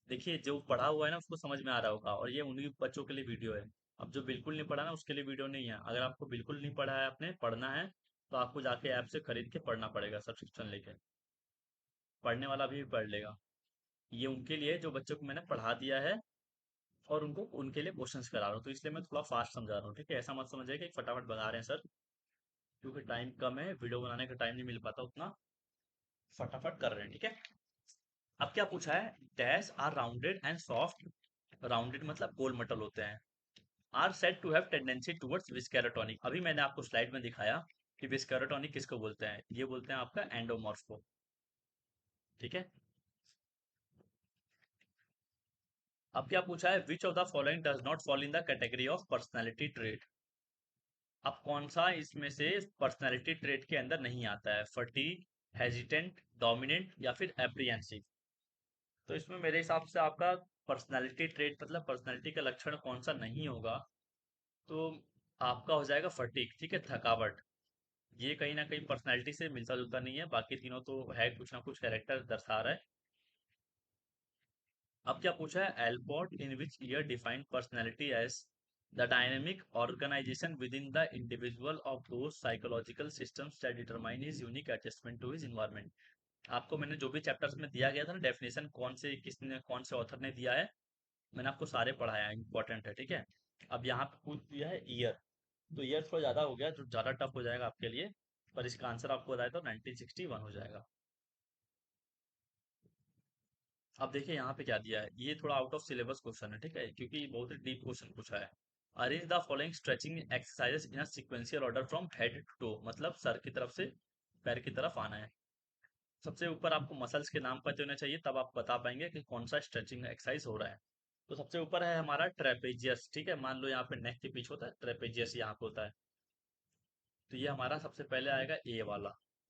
देखिए जो पढ़ा हुआ है ना उसको समझ में आ रहा होगा, और ये उन्हीं बच्चों के लिए वीडियो है। अब जो बिल्कुल नहीं पढ़ा ना उसके लिए वीडियो नहीं है। अगर आपको बिल्कुल नहीं पढ़ा है, आपने पढ़ना है, तो आपको जाके ऐप से खरीद के पढ़ना पड़ेगा, सब्सक्रिप्शन लेके। पढ़ने वाला भी पढ़ लेगा। ये उनके लिए जो बच्चों को मैंने पढ़ा दिया है, और उनको उनके लिए क्वेश्चंस करा रहा हूँ, तो इसलिए मैं थोड़ा फास्ट समझा रहा हूँ। ठीक है। ऐसा मत समझिए कि फटाफट बता रहे हैं सर, क्योंकि टाइम कम है, वीडियो बनाने का टाइम नहीं मिल पाता उतना, फटाफट कर रहे हैं। ठीक है। अब क्या पूछा है? Dash are rounded and soft. Rounded मतलब गोल मटल होते हैं। Are said to have tendency towards viscerotonic. अभी मैंने आपको स्लाइड में दिखाया कि विस्केरोटोनिक किसको बोलते हैं? ये बोलते हैं आपका एंडोमॉर्फ को। ठीक है। अब क्या पूछा है, which of the following does not fall in the category of personality trait. अब कौन सा इसमें से पर्सनैलिटी ट्रेट के अंदर नहीं आता है, फटीग, हेजिटेंट, डोमिनेंट या फिर एप्रीहेंसिव। तो इसमें मेरे हिसाब से आपका पर्सनैलिटी ट्रेट मतलब पर्सनैलिटी का लक्षण कौन सा नहीं होगा, तो आपका हो जाएगा फटीग, ठीक है, थकावट। ये कहीं ना कहीं पर्सनैलिटी से मिलता जुलता नहीं है, बाकी तीनों तो है कुछ ना कुछ कैरेक्टर दर्शा रहा है। अब क्या पूछा है, Allport in which year defined personality as the dynamic organization within the individual of those psychological systems that determine his unique adjustment to his environment. आपको मैंने जो भी चैप्टर्स में दिया गया था ना डेफिनेशन, कौन से किसने कौन से ऑथर ने दिया है, मैंने आपको सारे पढ़ाया है, इंपॉर्टेंट है, ठीक है। अब यहाँ पे पूछ दिया है ईयर, तो ईयर थोड़ा ज्यादा हो गया, जो ज्यादा टफ हो जाएगा आपके लिए, पर इसका आंसर आपको बताया तो 1961 हो जाएगा। अब देखिए यहाँ पे क्या दिया है, ये थोड़ा आउट ऑफ सिलेबस क्वेश्चन है, ठीक है, क्योंकि बहुत ही डीप क्वेश्चन पूछा है। Arrange the following stretching exercises in a sequential order from head to toe, मतलब सर की तरफ से पैर की तरफ आना है। सबसे ऊपर आपको मसल्स के नाम पता होने चाहिए, तब आप बता पाएंगे कि कौन सा स्ट्रेचिंग एक्सरसाइज हो रहा है। तो सबसे ऊपर है हमारा ट्रेपेजियस, ठीक है, मान लो यहाँ पे नेक के पीछे होता है ट्रेपेजियस, यहाँ पे होता है। तो ये हमारा सबसे पहले आएगा ए वाला,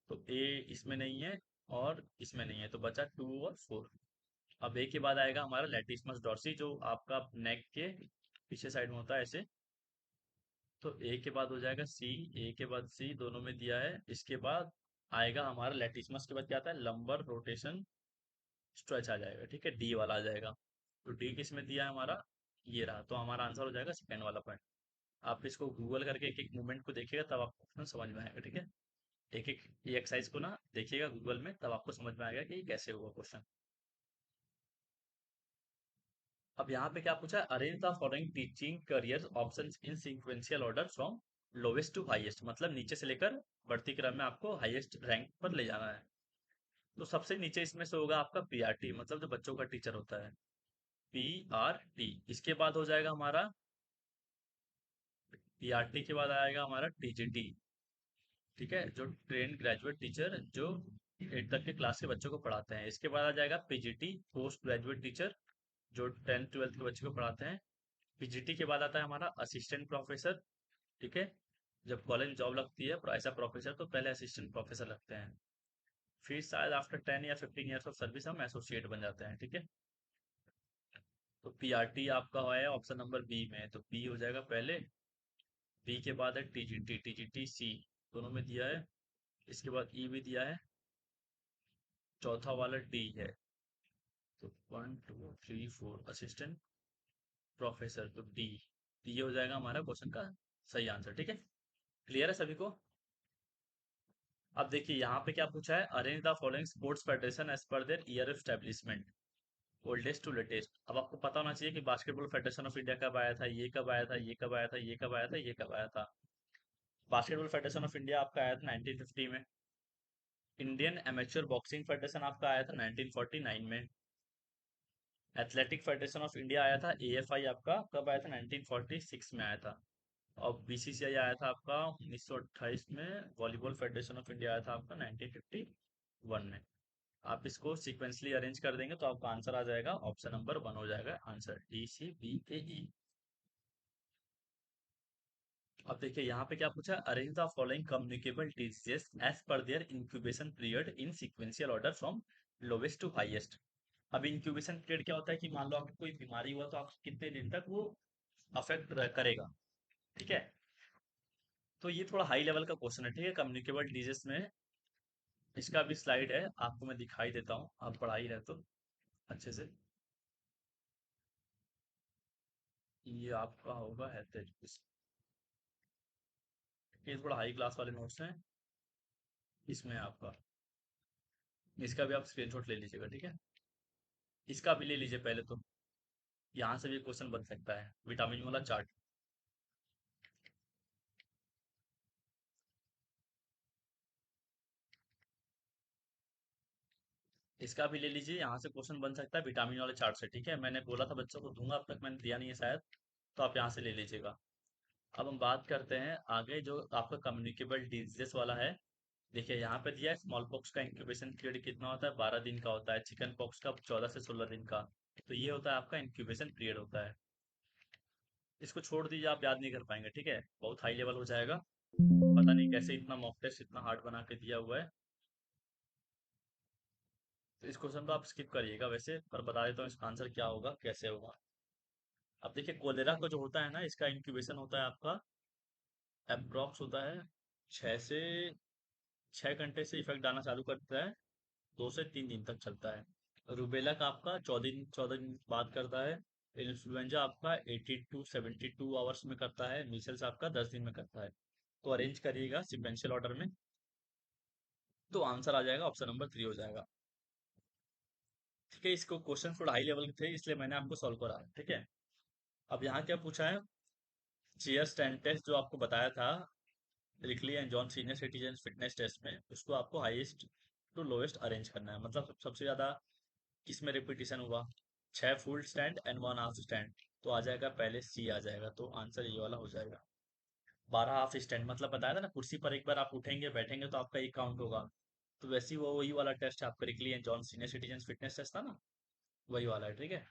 तो ए इसमें नहीं है और इसमें नहीं है, तो बचा 2 और 4। अब ए के बाद आएगा हमारा लेटिसमस डॉर्सी, जो आपका नेक के पीछे साइड में होता है ऐसे। तो ए के बाद हो जाएगा सी, ए के बाद सी दोनों में दिया है। इसके बाद आएगा हमारा लेटिसमस के बाद क्या आता है, लंबर रोटेशन स्ट्रेच आ जाएगा, ठीक है, डी वाला आ जाएगा। तो डी किस में दिया है हमारा, ये रहा, तो हमारा आंसर हो जाएगा सेकेंड वाला पॉइंट। आप इसको गूगल करके एक एक मूवमेंट को देखिएगा, तब आपको समझ में आएगा, ठीक है। एक एक ये एक्सरसाइज को ना देखिएगा गूगल में, तब आपको समझ में आएगा कि ये कैसे हुआ क्वेश्चन। अब यहाँ पे क्या पूछा है, arrange the following teaching career options in sequential order from lowest to highest, मतलब नीचे से लेकर बढ़ती क्रम में आपको हाईएस्ट रैंक पर ले जाना है। तो सबसे नीचे इसमें से होगा आपका पीआरटी, मतलब जो बच्चों का टीचर होता है, पीआरटी। इसके बाद हो जाएगा हमारा पीआरटी के बाद आएगा हमारा टीजीटी, ठीक है, जो ट्रेन ग्रेजुएट टीचर, जो 8 तक के क्लास के बच्चों को पढ़ाते हैं। इसके बाद आ जाएगा पीजीटी, पोस्ट ग्रेजुएट टीचर, जो 10th 12th के बच्चों को पढ़ाते हैं। पीजीटी के बाद आता है हमारा असिस्टेंट प्रोफेसर, ठीक है, जब कॉलेज में जॉब लगती है ऐसा प्रोफेसर, तो पहले असिस्टेंट प्रोफेसर लगते हैं, फिर शायद आफ्टर 10 या 15 ईयर्स ऑफ सर्विस हम एसोसिएट बन जाते हैं, ठीक है। तो पीआरटी आपका है ऑप्शन नंबर बी में, तो बी हो जाएगा पहले। बी के बाद है टीजीटी, टीजीटी सी दोनों में दिया है। इसके बाद ई भी दिया है, चौथा वाला डी है। तो 1 2 3 4 असिस्टेंट प्रोफेसर, तो डी, ये हो जाएगा हमारा क्वेश्चन का सही आंसर, ठीक है। क्लियर है सभी को। अब देखिए यहाँ पे क्या पूछा है, arrange the following sports federation as per their year of establishment, oldest to latest. अब आपको पता होना चाहिए कि बास्केटबॉल फेडरेशन ऑफ इंडिया कब आया था, ये कब आया था, ये कब आया था, ये कब आया था, ये कब आया था। बास्केटबॉल फेडरेशन ऑफ इंडिया आपका आया था 1950 में। इंडियन एमेच्योर बॉक्सिंग फेडरेशन आपका आया था 1949 में। एथलेटिक फेडरेशन ऑफ इंडिया आया था एएफआई, आपका कब आया था, 1946 में आया था। और बीसीसीआई आया था आपका 1928 में। वॉलीबॉल फेडरेशन ऑफ इंडिया आया था आपका 1951 में। आप इसको सीक्वेंसली अरेंज कर देंगे तो आपका आंसर आ जाएगा, ऑप्शन नंबर 1 हो जाएगा आंसर, DCBAE। अब देखिए यहाँ पे क्या पूछा, arrange the following communicable diseases as per their incubation period in sequential order from lowest to highest. अब इंक्यूबेशन पीरियड क्या होता है कि मान लो आपको कोई बीमारी हुआ, तो आप कितने दिन तक वो अफेक्ट करेगा, ठीक है। तो ये थोड़ा हाई लेवल का क्वेश्चन है, ठीक है, कम्युनिकेबल डिजीज में। इसका भी स्लाइड है, आपको मैं दिखाई देता हूँ, आप पढ़ा ही रहे तो अच्छे से। ये आपका होगा है, ये थोड़ा हाई क्लास वाले नोट्स हैं, इसमें आपका, इसका भी आप स्क्रीनशॉट ले लीजिएगा, ठीक है। इसका भी ले लीजिए पहले तो, यहाँ से भी क्वेश्चन बन सकता है, विटामिन वाला चार्ट। इसका भी ले लीजिए, यहाँ से क्वेश्चन बन सकता है विटामिन वाले चार्ट से, ठीक है। मैंने बोला था बच्चों को दूंगा, अब तक मैंने दिया नहीं है शायद, तो आप यहाँ से ले लीजिएगा। अब हम बात करते हैं आगे, जो आपका कम्युनिकेबल डिजीजेस वाला है। देखिए यहाँ पे दिया है, स्मॉल पॉक्स का इंक्यूबेशन पीरियड कितना होता है, 12 दिन का होता है। चिकन पॉक्स का 14 से 16 दिन का। तो ये होता है आपका इंक्यूबेशन पीरियड होता है। इसको छोड़ दीजिए, आप याद नहीं कर पाएंगे, ठीक है, बहुत हाई लेवल हो जाएगा। पता नहीं कैसे इतना मॉक टेस्ट इतना हार्ड बना के दिया हुआ है। तो इस क्वेश्चन को आप स्किप करिएगा वैसे, पर बता देता हूँ इसका आंसर क्या होगा, कैसे होगा। अब देखिए, कोलेरा का जो होता है ना, इसका इंक्यूबेशन होता है आपका अप्रोक्स होता है 6 से 6 घंटे से इफेक्ट आना चालू करता है, 2 से 3 दिन तक चलता है। रूबेला का आपका 14 दिन बाद करता है। इन्फ्लुएंजा आपका 80 to 72 आवर्स में करता है। मीसल्स आपका 10 दिन में करता है। तो अरेंज करिएगा सिक्वेंशियल ऑर्डर में, तो आंसर आ जाएगा ऑप्शन नंबर 3 हो जाएगा। ठीक है, इसको क्वेश्चन थोड़ा हाई लेवल के थे इसलिए मैंने आपको सॉल्व करा, ठीक है। अब यहाँ क्या पूछा है, चेयर स्टैंड टेस्ट जो आपको बताया था, Rikli and John senior citizen fitness test में, उसको आपको हाईएस्ट टू लोएस्ट अरेंज करना है। मतलब सबसे ज्यादा किसमें रिपीटिशन हुआ, 6 full stand and 1 half stand. तो आ जाएगा पहले सी आ जाएगा, तो आंसर ये वाला हो जाएगा। 12 हाफ स्टैंड मतलब बताया था ना, कुर्सी पर एक बार आप उठेंगे बैठेंगे तो आपका एक काउंट होगा। तो वैसे ही वो वही वाला टेस्ट है आपका, Rikli and John senior citizen fitness test था ना, वही वाला है, ठीक है।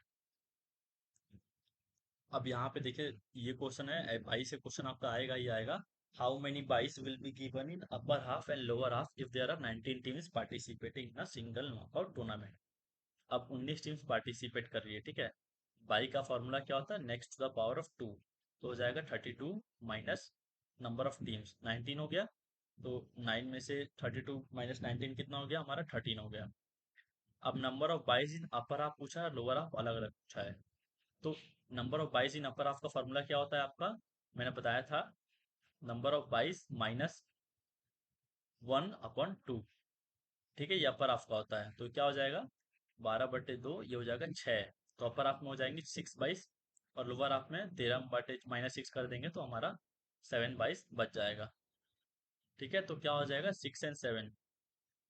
अब यहाँ पे देखिए, ये क्वेश्चन है 22 से क्वेश्चन आपका आएगा ही आएगा। How many byes will be given in upper half and lower half if there are 19 teams participating in a single knockout tournament. अब 19 टीम्स पार्टिसिपेट कर रही है, ठीक है। बाई का फॉर्मूला क्या होता है, next to the power of 2। तो हो जाएगा 32 माइनस नंबर ऑफ टीम्स 19 हो गया। तो 9 में से 32 माइनस 19 कितना हो गया हमारा, 13 हो गया। अब number of byes in upper half पूछा है, लोअर हाफ अलग अलग पूछा है। तो number of byes in upper half का फॉर्मूला क्या होता है आपका, मैंने बताया था, नंबर ऑफ बाइज माइनस 1/2। ठीक है, ये अपर हाफ का होता है, तो क्या हो जाएगा 12/2, ये हो जाएगा 6। तो अपर हाफ में हो जाएंगे 6/22, और लोअर हाफ में 13/-6 कर देंगे तो हमारा 7/22 बच जाएगा। ठीक है, तो क्या हो जाएगा 6 and 7।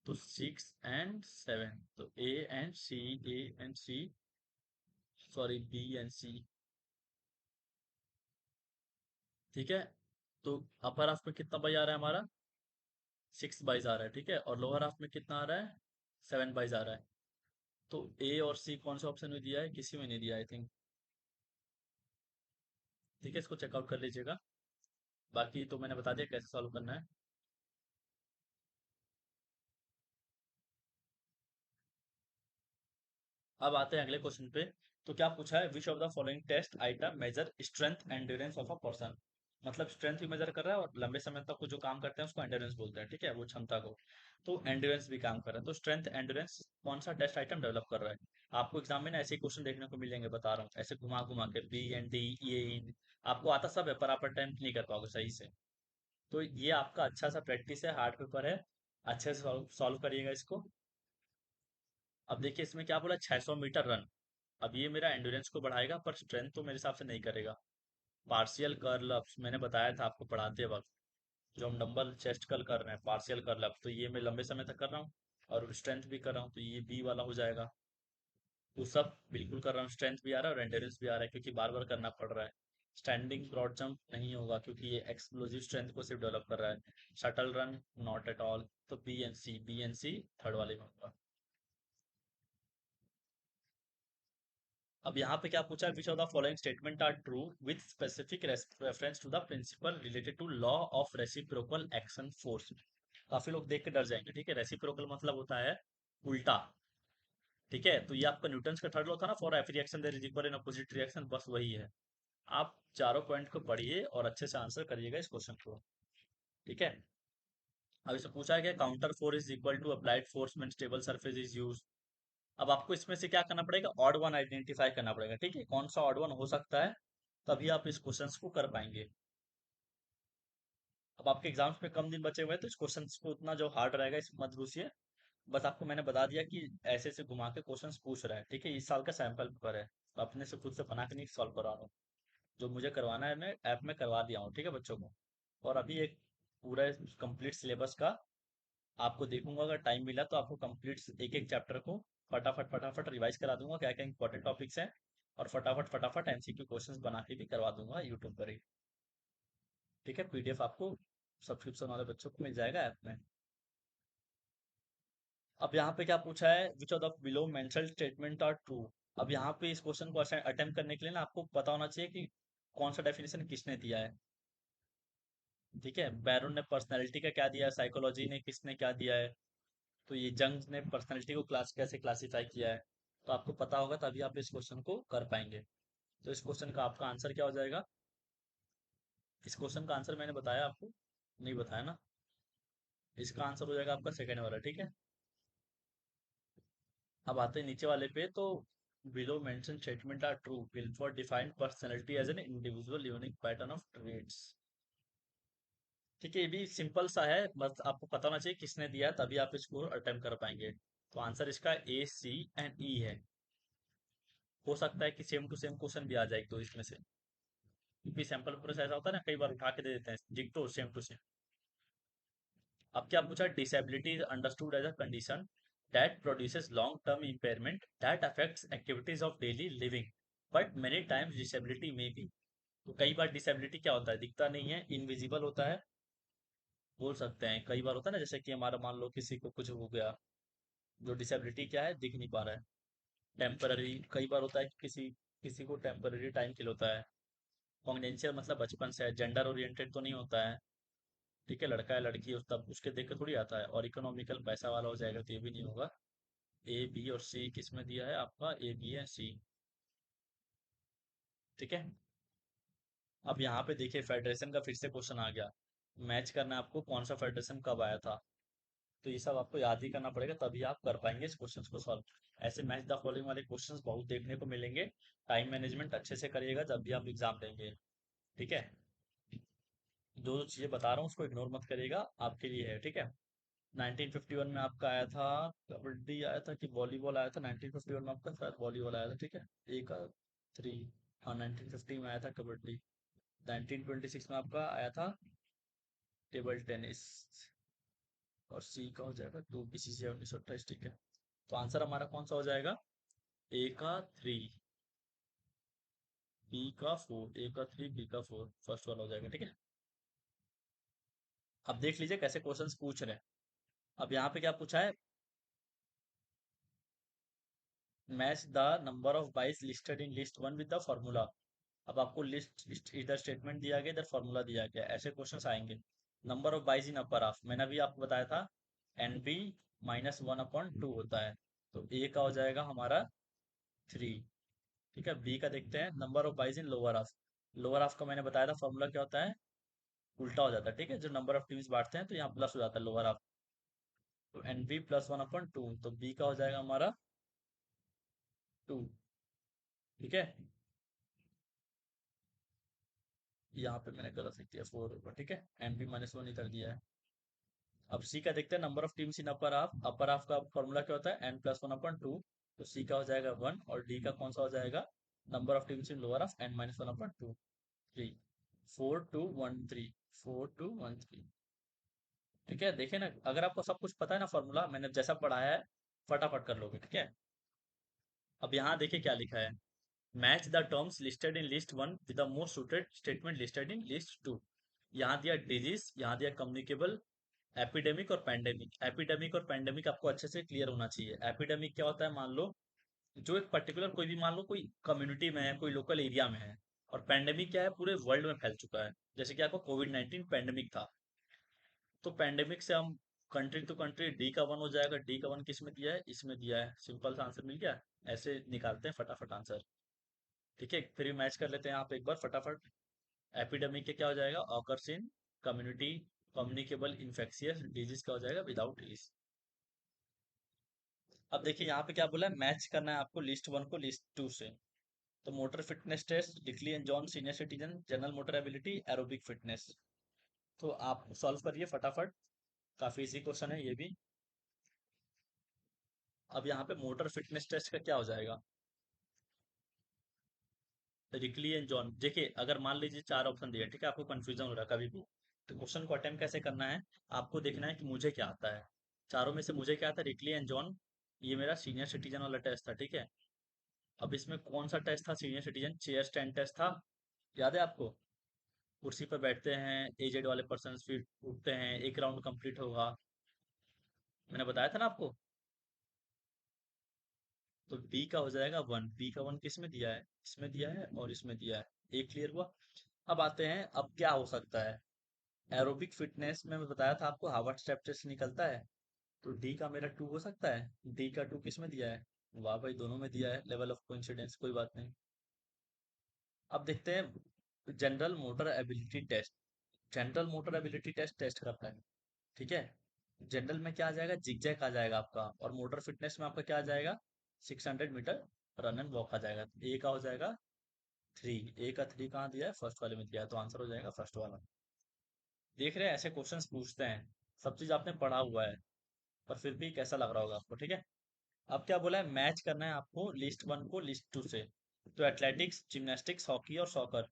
तो 6 and 7, तो A and C, sorry B and C. ठीक है, तो अपर हाफ में कितना बाई आ रहा है हमारा, 6/22 आ रहा है, ठीक है, और लोअर हाफ में कितना आ रहा है, 7/22 आ रहा है। तो ए और सी कौन से ऑप्शन में दिया है, किसी में नहीं दिया आई थिंक। ठीक है, इसको चेकआउट कर लीजिएगा। बाकी तो मैंने बता दिया कैसे सॉल्व करना है। अब आते हैं अगले क्वेश्चन पे। तो क्या पूछा है, which of the following test item measure strength and endurance of a person. मतलब स्ट्रेंथ भी मेजर कर रहा है और लंबे समय तक को जो काम करते हैं उसको एंड्योरेंस बोलते हैं, ठीक है, वो क्षमता को। तो एंड्योरेंस भी काम कर रहा है, तो स्ट्रेंथ एंड्योरेंस कौन सा टेस्ट आइटम डेवलप कर रहा है। आपको एग्जाम में ना ऐसे क्वेश्चन देखने को मिलेंगे, बता रहा हूँ, ऐसे घुमा घुमा के बी एंड डी ये इन, आपको आता सब है पर आप अटेम्प्ट नहीं कर पाओगे सही से। तो ये आपका अच्छा सा प्रैक्टिस है, हार्ड पेपर है, अच्छे से सॉल्व करिएगा इसको। अब देखिए इसमें क्या बोला, 600 मीटर रन। अब ये मेरा एंड्योरेंस को बढ़ाएगा पर स्ट्रेंथ तो मेरे हिसाब से नहीं करेगा। पार्शियल कर्ल अप्स मैंने बताया था आपको पढ़ाते वक्त, जो हम डंबल चेस्ट कर्ल कर रहे हैं पार्शियल कर्ल अप, तो ये मैं लंबे समय तक कर रहा हूँ और स्ट्रेंथ भी कर रहा हूँ, तो ये बी वाला हो जाएगा। तो सब बिल्कुल कर रहा हूँ, स्ट्रेंथ भी आ रहा है और एंड्योरेंस भी आ रहा है क्योंकि बार बार करना पड़ रहा है। स्टैंडिंग ब्रॉड जंप नहीं होगा क्योंकि ये एक्सप्लोजिव स्ट्रेंथ को सिर्फ डेवलप कर रहा है। Shuttle run not at all. तो बी एंड सी थर्ड वाले में होगा। अब यहाँ पे क्या पूछा है, which of the following statement are true with specific reference to the principle related to law of reciprocal action force. काफी लोग देख के डर जाएंगे, ठीक है, रेसिप्रोकल मतलब होता है उल्टा। ठीक है, तो ये आपका न्यूटन का थर्ड लॉ था ना, for every reaction there is equal in opposite reaction, बस वही है। आप चारों पॉइंट को पढ़िए और अच्छे से आंसर करिएगा इस क्वेश्चन को। ठीक है, अब इसे पूछा गया counter force is equal to applied force when stable surface is use. अब आपको इसमें से क्या करना पड़ेगा, ऑड वन आइडेंटिफाई करना पड़ेगा, ठीक है, कौन सा ऑड वन हो सकता है, तभी आप इस क्वेश्चन को कर पाएंगे। अब आपके एग्जाम्स में कम दिन बचे हुए हैं तो इस क्वेश्चन को उतना जो हार्ड रहेगा इसमें मत घुसिए। बस आपको मैंने बता दिया कि ऐसे ऐसे घुमा के क्वेश्चंस पूछ रहा है, ठीक है, इस साल का सैंपल पेपर है, तो अपने से खुद से बना के नहीं सॉल्व करा रहा हूँ। जो मुझे करवाना है मैं ऐप में करवा दिया हूँ, ठीक है बच्चों को। और अभी एक पूरा कंप्लीट सिलेबस का आपको देखूंगा, अगर टाइम मिला तो आपको कंप्लीट एक एक चैप्टर को फटाफट फटाफट रिवाइज करा दूंगा, क्या क्या इंपॉर्टेंट टॉपिक्स हैं, और फटाफट फटाफट एमसीक्यू क्वेश्चंस बना के भी करवा दूंगा यूट्यूब पर ही। ठीक है, पीडीएफ आपको सब्सक्रिप्शन वाले बच्चों को मिल जाएगा ऐप में। अब यहाँ पे क्या पूछा है, which of the below mentioned statement are true. अब यहाँ पे इस क्वेश्चन को अटेम्प्ट करने के लिए ना आपको पता होना चाहिए कि कौन सा डेफिनेशन किसने दिया है। ठीक है, बैरोन ने पर्सनैलिटी का क्या दिया है, साइकोलॉजी ने किसने क्या दिया है, तो ये जंग ने पर्सनैलिटी को कैसे क्लासिफाई किया है। तो आपको पता होगा तभी आप इस क्वेश्चन को कर पाएंगे। तो इस क्वेश्चन का आपका आंसर क्या हो जाएगा? इस क्वेश्चन का आंसर मैंने बताया आपको? नहीं बताया ना? इसका आंसर हो जाएगा आपका सेकंड वाला। ठीक है, अब आते हैं नीचे वाले पे। तो below mention statement are true will for defined personality as an individual unique pattern of traits. ठीक है, ये भी सिंपल सा है, बस आपको पता होना चाहिए किसने दिया है, तभी आप इसको अटेम्प्ट कर पाएंगे। तो आंसर इसका ए, सी एंड ई है। हो सकता है कि सेम टू सेम क्वेश्चन भी आ जाए तो इसमें से, क्योंकि सैंपल पूरा ऐसा होता है ना, कई बार उठा के दे देते हैं डिक्टो सेम टू सेम। अब क्या पूछा? Disability is understood as a condition that produces long term impairment that affects activities of daily living but many times disability में भी। तो कई बार डिसेबिलिटी क्या होता है, दिखता नहीं है, इनविजिबल होता है, बोल सकते हैं। कई बार होता है ना, जैसे कि हमारा मान लो किसी को कुछ हो गया, जो डिसेबिलिटी क्या है, दिख नहीं पा रहा है, टेम्पररी। कई बार होता है कि किसी किसी को टेम्पररी टाइम के लिए होता है। कॉन्जेंशियल मतलब बचपन से है, जेंडर ओरिएंटेड तो नहीं होता है। ठीक है, लड़का है लड़की है तब उसके देख के थोड़ी आता है। और इकोनॉमिकल पैसा वाला हो जाएगा तो ये भी नहीं होगा। ए बी और सी किसमें दिया है आपका? ए बी है, सी। ठीक है, अब यहाँ पे देखिए फेडरेशन का फिर से क्वेश्चन आ गया। मैच करना है आपको कौन सा फेडरेशन कब आया था। तो ये सब आपको याद ही करना पड़ेगा, तभी आप कर पाएंगे इस क्वेश्चन को सॉल्व। ऐसे मैच द फॉलोइंग वाले क्वेश्चंस बहुत देखने को मिलेंगे। टाइम मैनेजमेंट अच्छे से करिएगा जब भी आप एग्जाम देंगे। ठीक है, जो जो चीजें बता रहा हूँ उसको इग्नोर मत करिएगा, आपके लिए है। ठीक है, 1951 में आपका आया था कबड्डी, आया था कि वॉलीबॉल आया था? 1951 में आपका शायद वॉलीबॉल आया था। ठीक है, एक थ्री। हाँ, 1950 में आया था कबड्डी। 1926 में आपका आया था टेबल टेनिस। और सी का हो जाएगा टू, बीसीसी 1928। ठीक है, तो आंसर हमारा कौन सा हो जाएगा? ए का थ्री, बी का फोर। ए का थ्री, बी का फोर, फर्स्ट वाला हो जाएगा। ठीक है, अब देख लीजिए कैसे क्वेश्चंस पूछ रहे हैं। अब यहाँ पे क्या पूछा है? मैच द नंबर ऑफ बाइस listed in list one with the formula. अब आपको लिस्ट इधर स्टेटमेंट दिया गया, इधर फॉर्मूला दिया गया, ऐसे क्वेश्चंस आएंगे। नंबर ऑफ बाइस इन अपर हाफ मैंने अभी आपको बताया था, N B minus one upon two होता है। तो ए का हो जाएगा हमारा थ्री। ठीक है, बी का देखते हैं, नंबर ऑफ बाइस इन लोअर हाफ। लोअर हाफ का मैंने बताया था फॉर्मूला क्या होता है, उल्टा हो जाता है। ठीक है, जो नंबर ऑफ टीम्स बांटते हैं तो यहाँ प्लस हो जाता है लोअर हाफ। तो N B plus one upon two, तो बी का हो जाएगा हमारा टू। ठीक है, यहाँ पे मैंने गलत लिख दिया, फोर ऊपर। ठीक है, एन बी माइनस वन इधर दिया है। अब सी का देखते हैं, number of teams in upper half. Upper half का फॉर्मूला क्या होता है, N plus one upon two. तो सी का हो जाएगा वन, और डी का कौन सा हो जाएगा, number of teams in lower half, N minus one upon two, three. Four two one three, four two one three. ठीक है, देखे ना, अगर आपको सब कुछ पता है ना, फॉर्मूला मैंने जैसा पढ़ाया है, फटाफट कर लोगे। ठीक है, अब यहाँ देखिए क्या लिखा है। Match the terms listed in list one with the most suited statement listed in list two. यहाँ दिया डिजीज, यहाँ दिया कम्युनिकेबल, एपिडेमिक और पैंडेमिक। एपिडेमिक और पैंडेमिक आपको अच्छे से क्लियर होना चाहिए। एपिडेमिक क्या होता है, मान लो जो एक पर्टिकुलर कोई भी, मान लो कोई कम्युनिटी में है, कोई लोकल एरिया में है। और पैंडेमिक क्या है, पूरे वर्ल्ड में फैल चुका है, जैसे कि आपको कोविड 19 पैंडेमिक था। तो पैंडेमिक से हम कंट्री टू कंट्री, डी का वन हो जाएगा। डी का वन किस में दिया है, इसमें दिया है, सिंपल सा आंसर मिल गया। ऐसे निकालते हैं फटाफट आंसर। ठीक है, फिर मैच कर लेते हैं यहाँ पे एक बार फटाफट। एपिडेमिक के क्या हो जाएगा, occurs in community, communicable infectious disease का हो जाएगा विदाउट इज। अब देखिए यहाँ पे क्या बोला है, मैच करना है आपको लिस्ट वन को लिस्ट टू से। तो motor fitness test, Dickley and John senior citizen, general motor ability, aerobic fitness. तो आप सॉल्व करिए फटाफट, काफी इजी क्वेश्चन है ये भी। अब यहाँ पे मोटर फिटनेस टेस्ट का क्या हो जाएगा, रिकली एंड जॉन। देखिए अगर मान लीजिए चार ऑप्शन दिए, ठीक है, आपको कंफ्यूजन हो रहा है कभी भी, तो क्वेश्चन को अटेम्प्ट कैसे करना है, आपको देखना है कि मुझे क्या आता है। चारों में से मुझे क्या आता है, रिकली एंड जॉन। ये मेरा सीनियर सिटीजन वाला टेस्ट था। ठीक है, अब इसमें कौन सा टेस्ट था, senior citizen chair stand test था, याद है आपको? कुर्सी पर बैठते हैं एजेड वाले पर्सन, फिर उठते हैं, एक राउंड कंप्लीट होगा। मैंने बताया था ना आपको। तो डी का हो जाएगा 1। बी का 1 किस में दिया है? इसमें दिया है और इसमें दिया है। एक क्लियर हुआ। अब आते हैं, अब क्या हो सकता है। एरोबिक फिटनेस में मैं बताया था आपको, हार्वर्ड स्टेप टेस्ट निकलता है। तो डी का मेरा 2 हो सकता है। डी का 2 किस में दिया है? वाह भाई, दोनों में दिया है। लेवल ऑफ कोइंसिडेंस, कोई बात नहीं। अब देखते हैं general motor ability test. General motor ability test test करता है, ठीक है। जनरल में क्या आ जाएगा? जिगजैग आ जाएगा आपका, और मोटर फिटनेस में आपका क्या आ जाएगा? 600 मीटर रन एंड वॉक आ जाएगा। ए का हो जाएगा 3। ए का 3 कहाँ दिया है? फर्स्ट वाले में दिया है, तो आंसर हो जाएगा फर्स्ट वाला। देख रहे हैं, ऐसे क्वेश्चंस पूछते हैं। सब चीज आपने पढ़ा हुआ है, पर फिर भी कैसा लग रहा होगा आपको, ठीक है। अब क्या बोला है? मैच करना है आपको लिस्ट 1 को लिस्ट 2 से। तो एथलेटिक्स, जिम्नास्टिक्स, हॉकी और सॉकर,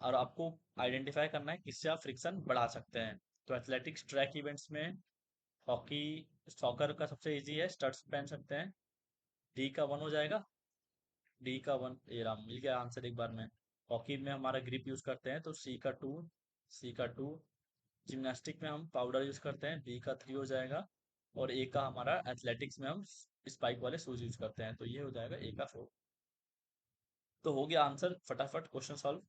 और आपको आइडेंटिफाई करना है किससे आप फ्रिक्शन बढ़ा सकते हैं। तो एथलेटिक्स ट्रैक इवेंट्स में, हॉकी, सॉकर का सबसे इजी है, स्टड्स पहन सकते हैं। डी का 1 हो जाएगा। डी का 1, ये रहा, मिल गया आंसर एक बार में। हॉकी में हमारा ग्रिप यूज करते हैं, तो सी का 2। सी का 2। जिम्नास्टिक में हम पाउडर यूज करते हैं, बी का 3 हो जाएगा। और ए का हमारा एथलेटिक्स में हम स्पाइक वाले शूज यूज करते हैं, तो ये हो जाएगा ए का 4। तो हो गया आंसर, फटाफट क्वेश्चन सॉल्व।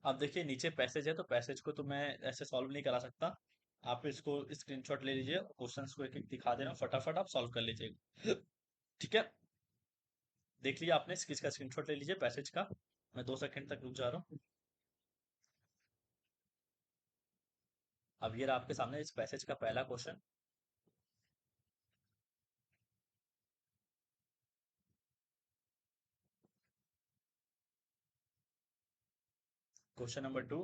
अब देखिए नीचे पैसेज है, तो पैसेज को तो मैं ऐसे सॉल्व नहीं करा सकता। आप इसको स्क्रीनशॉट ले लीजिए, क्वेश्चंस को एक एक दिखा दे रहा हूँ, फटाफट आप सॉल्व कर लीजिएगा। ठीक है। देख लिया आपने, इसका स्क्रीनशॉट ले लीजिए पैसेज का। मैं 2 सेकंड तक रुक जा रहा हूँ। अब ये रहा आपके सामने इस पैसेज का पहला question. Question number 2।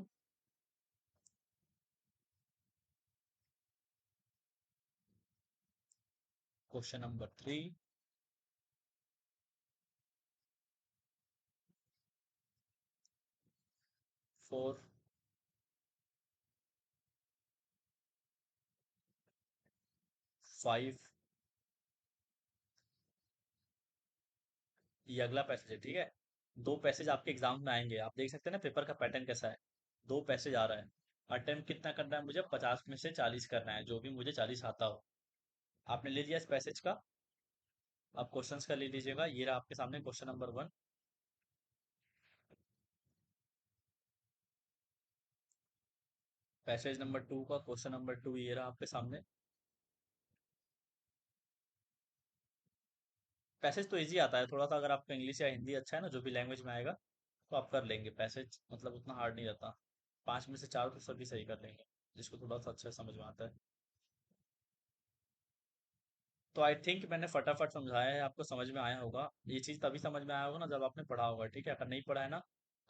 Question number 3। 4। 5। ये अगला पैसेज है, ठीक है। दो पैसेज आपके एग्जाम में आएंगे, आप देख सकते हैं ना पेपर का पैटर्न कैसा है। दो पैसेज आ रहा है। अटेम्प्ट कितना करना है मुझे? 50 में से 40 करना है, जो भी मुझे 40 आता हो। आपने ले लिया इस पैसेज का। आप क्वेश्चंस का ले लीजिएगा, ये रहा आपके सामने क्वेश्चन नंबर 1। पैसेज नंबर 2 का क्वेश्चन नंबर 2 ये रहा आपके सामने। पैसेज तो इजी आता है थोड़ा सा, अगर आपका इंग्लिश या हिंदी अच्छा है ना, जो भी लैंग्वेज में आएगा, तो आप कर लेंगे पैसेज, मतलब उतना हार्ड नहीं रहता। 5 में से 4 तो सभी सही कर लेंगे, जिसको थोड़ा सा अच्छा समझ में आता है। तो आई थिंक मैंने फटाफट समझाया है, आपको समझ में आया होगा। ये चीज तभी समझ में आया होगा ना जब आपने पढ़ा होगा, ठीक है। अगर नहीं पढ़ा है ना,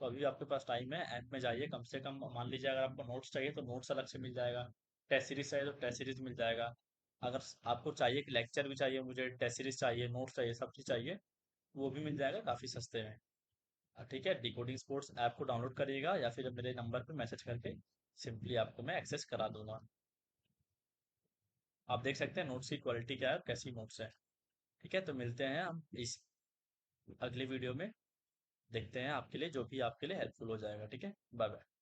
तो अभी आपके पास टाइम है, ऐप में जाइए, कम से कम मान लीजिए अगर आपको नोट्स चाहिए तो नोट्स अलग से मिल जाएगा। टेस्ट सीरीज चाहिए तो टेस्ट सीरीज मिल जाएगा। अगर आपको चाहिए कि लेक्चर भी चाहिए, मुझे टेस्ट सीरीज चाहिए, नोट्स चाहिए, सब चीज चाहिए, वो भी मिल जाएगा काफी सस्ते में। ठीक है, डिकोडिंग स्पोर्ट्स ऐप को डाउनलोड करिएगा, या फिर मेरे नंबर पे मैसेज करके सिंपली आपको मैं एक्सेस करा दूंगा। आप देख सकते हैं नोट्स की क्वालिटी क्या है, कैसी नोट्स है। ठीक है, तो मिलते हैं हम इस अगली वीडियो में। देखते हैं आपके लिए जो भी आपके लिए हेल्पफुल हो जाएगा। ठीक है, बाय बाय।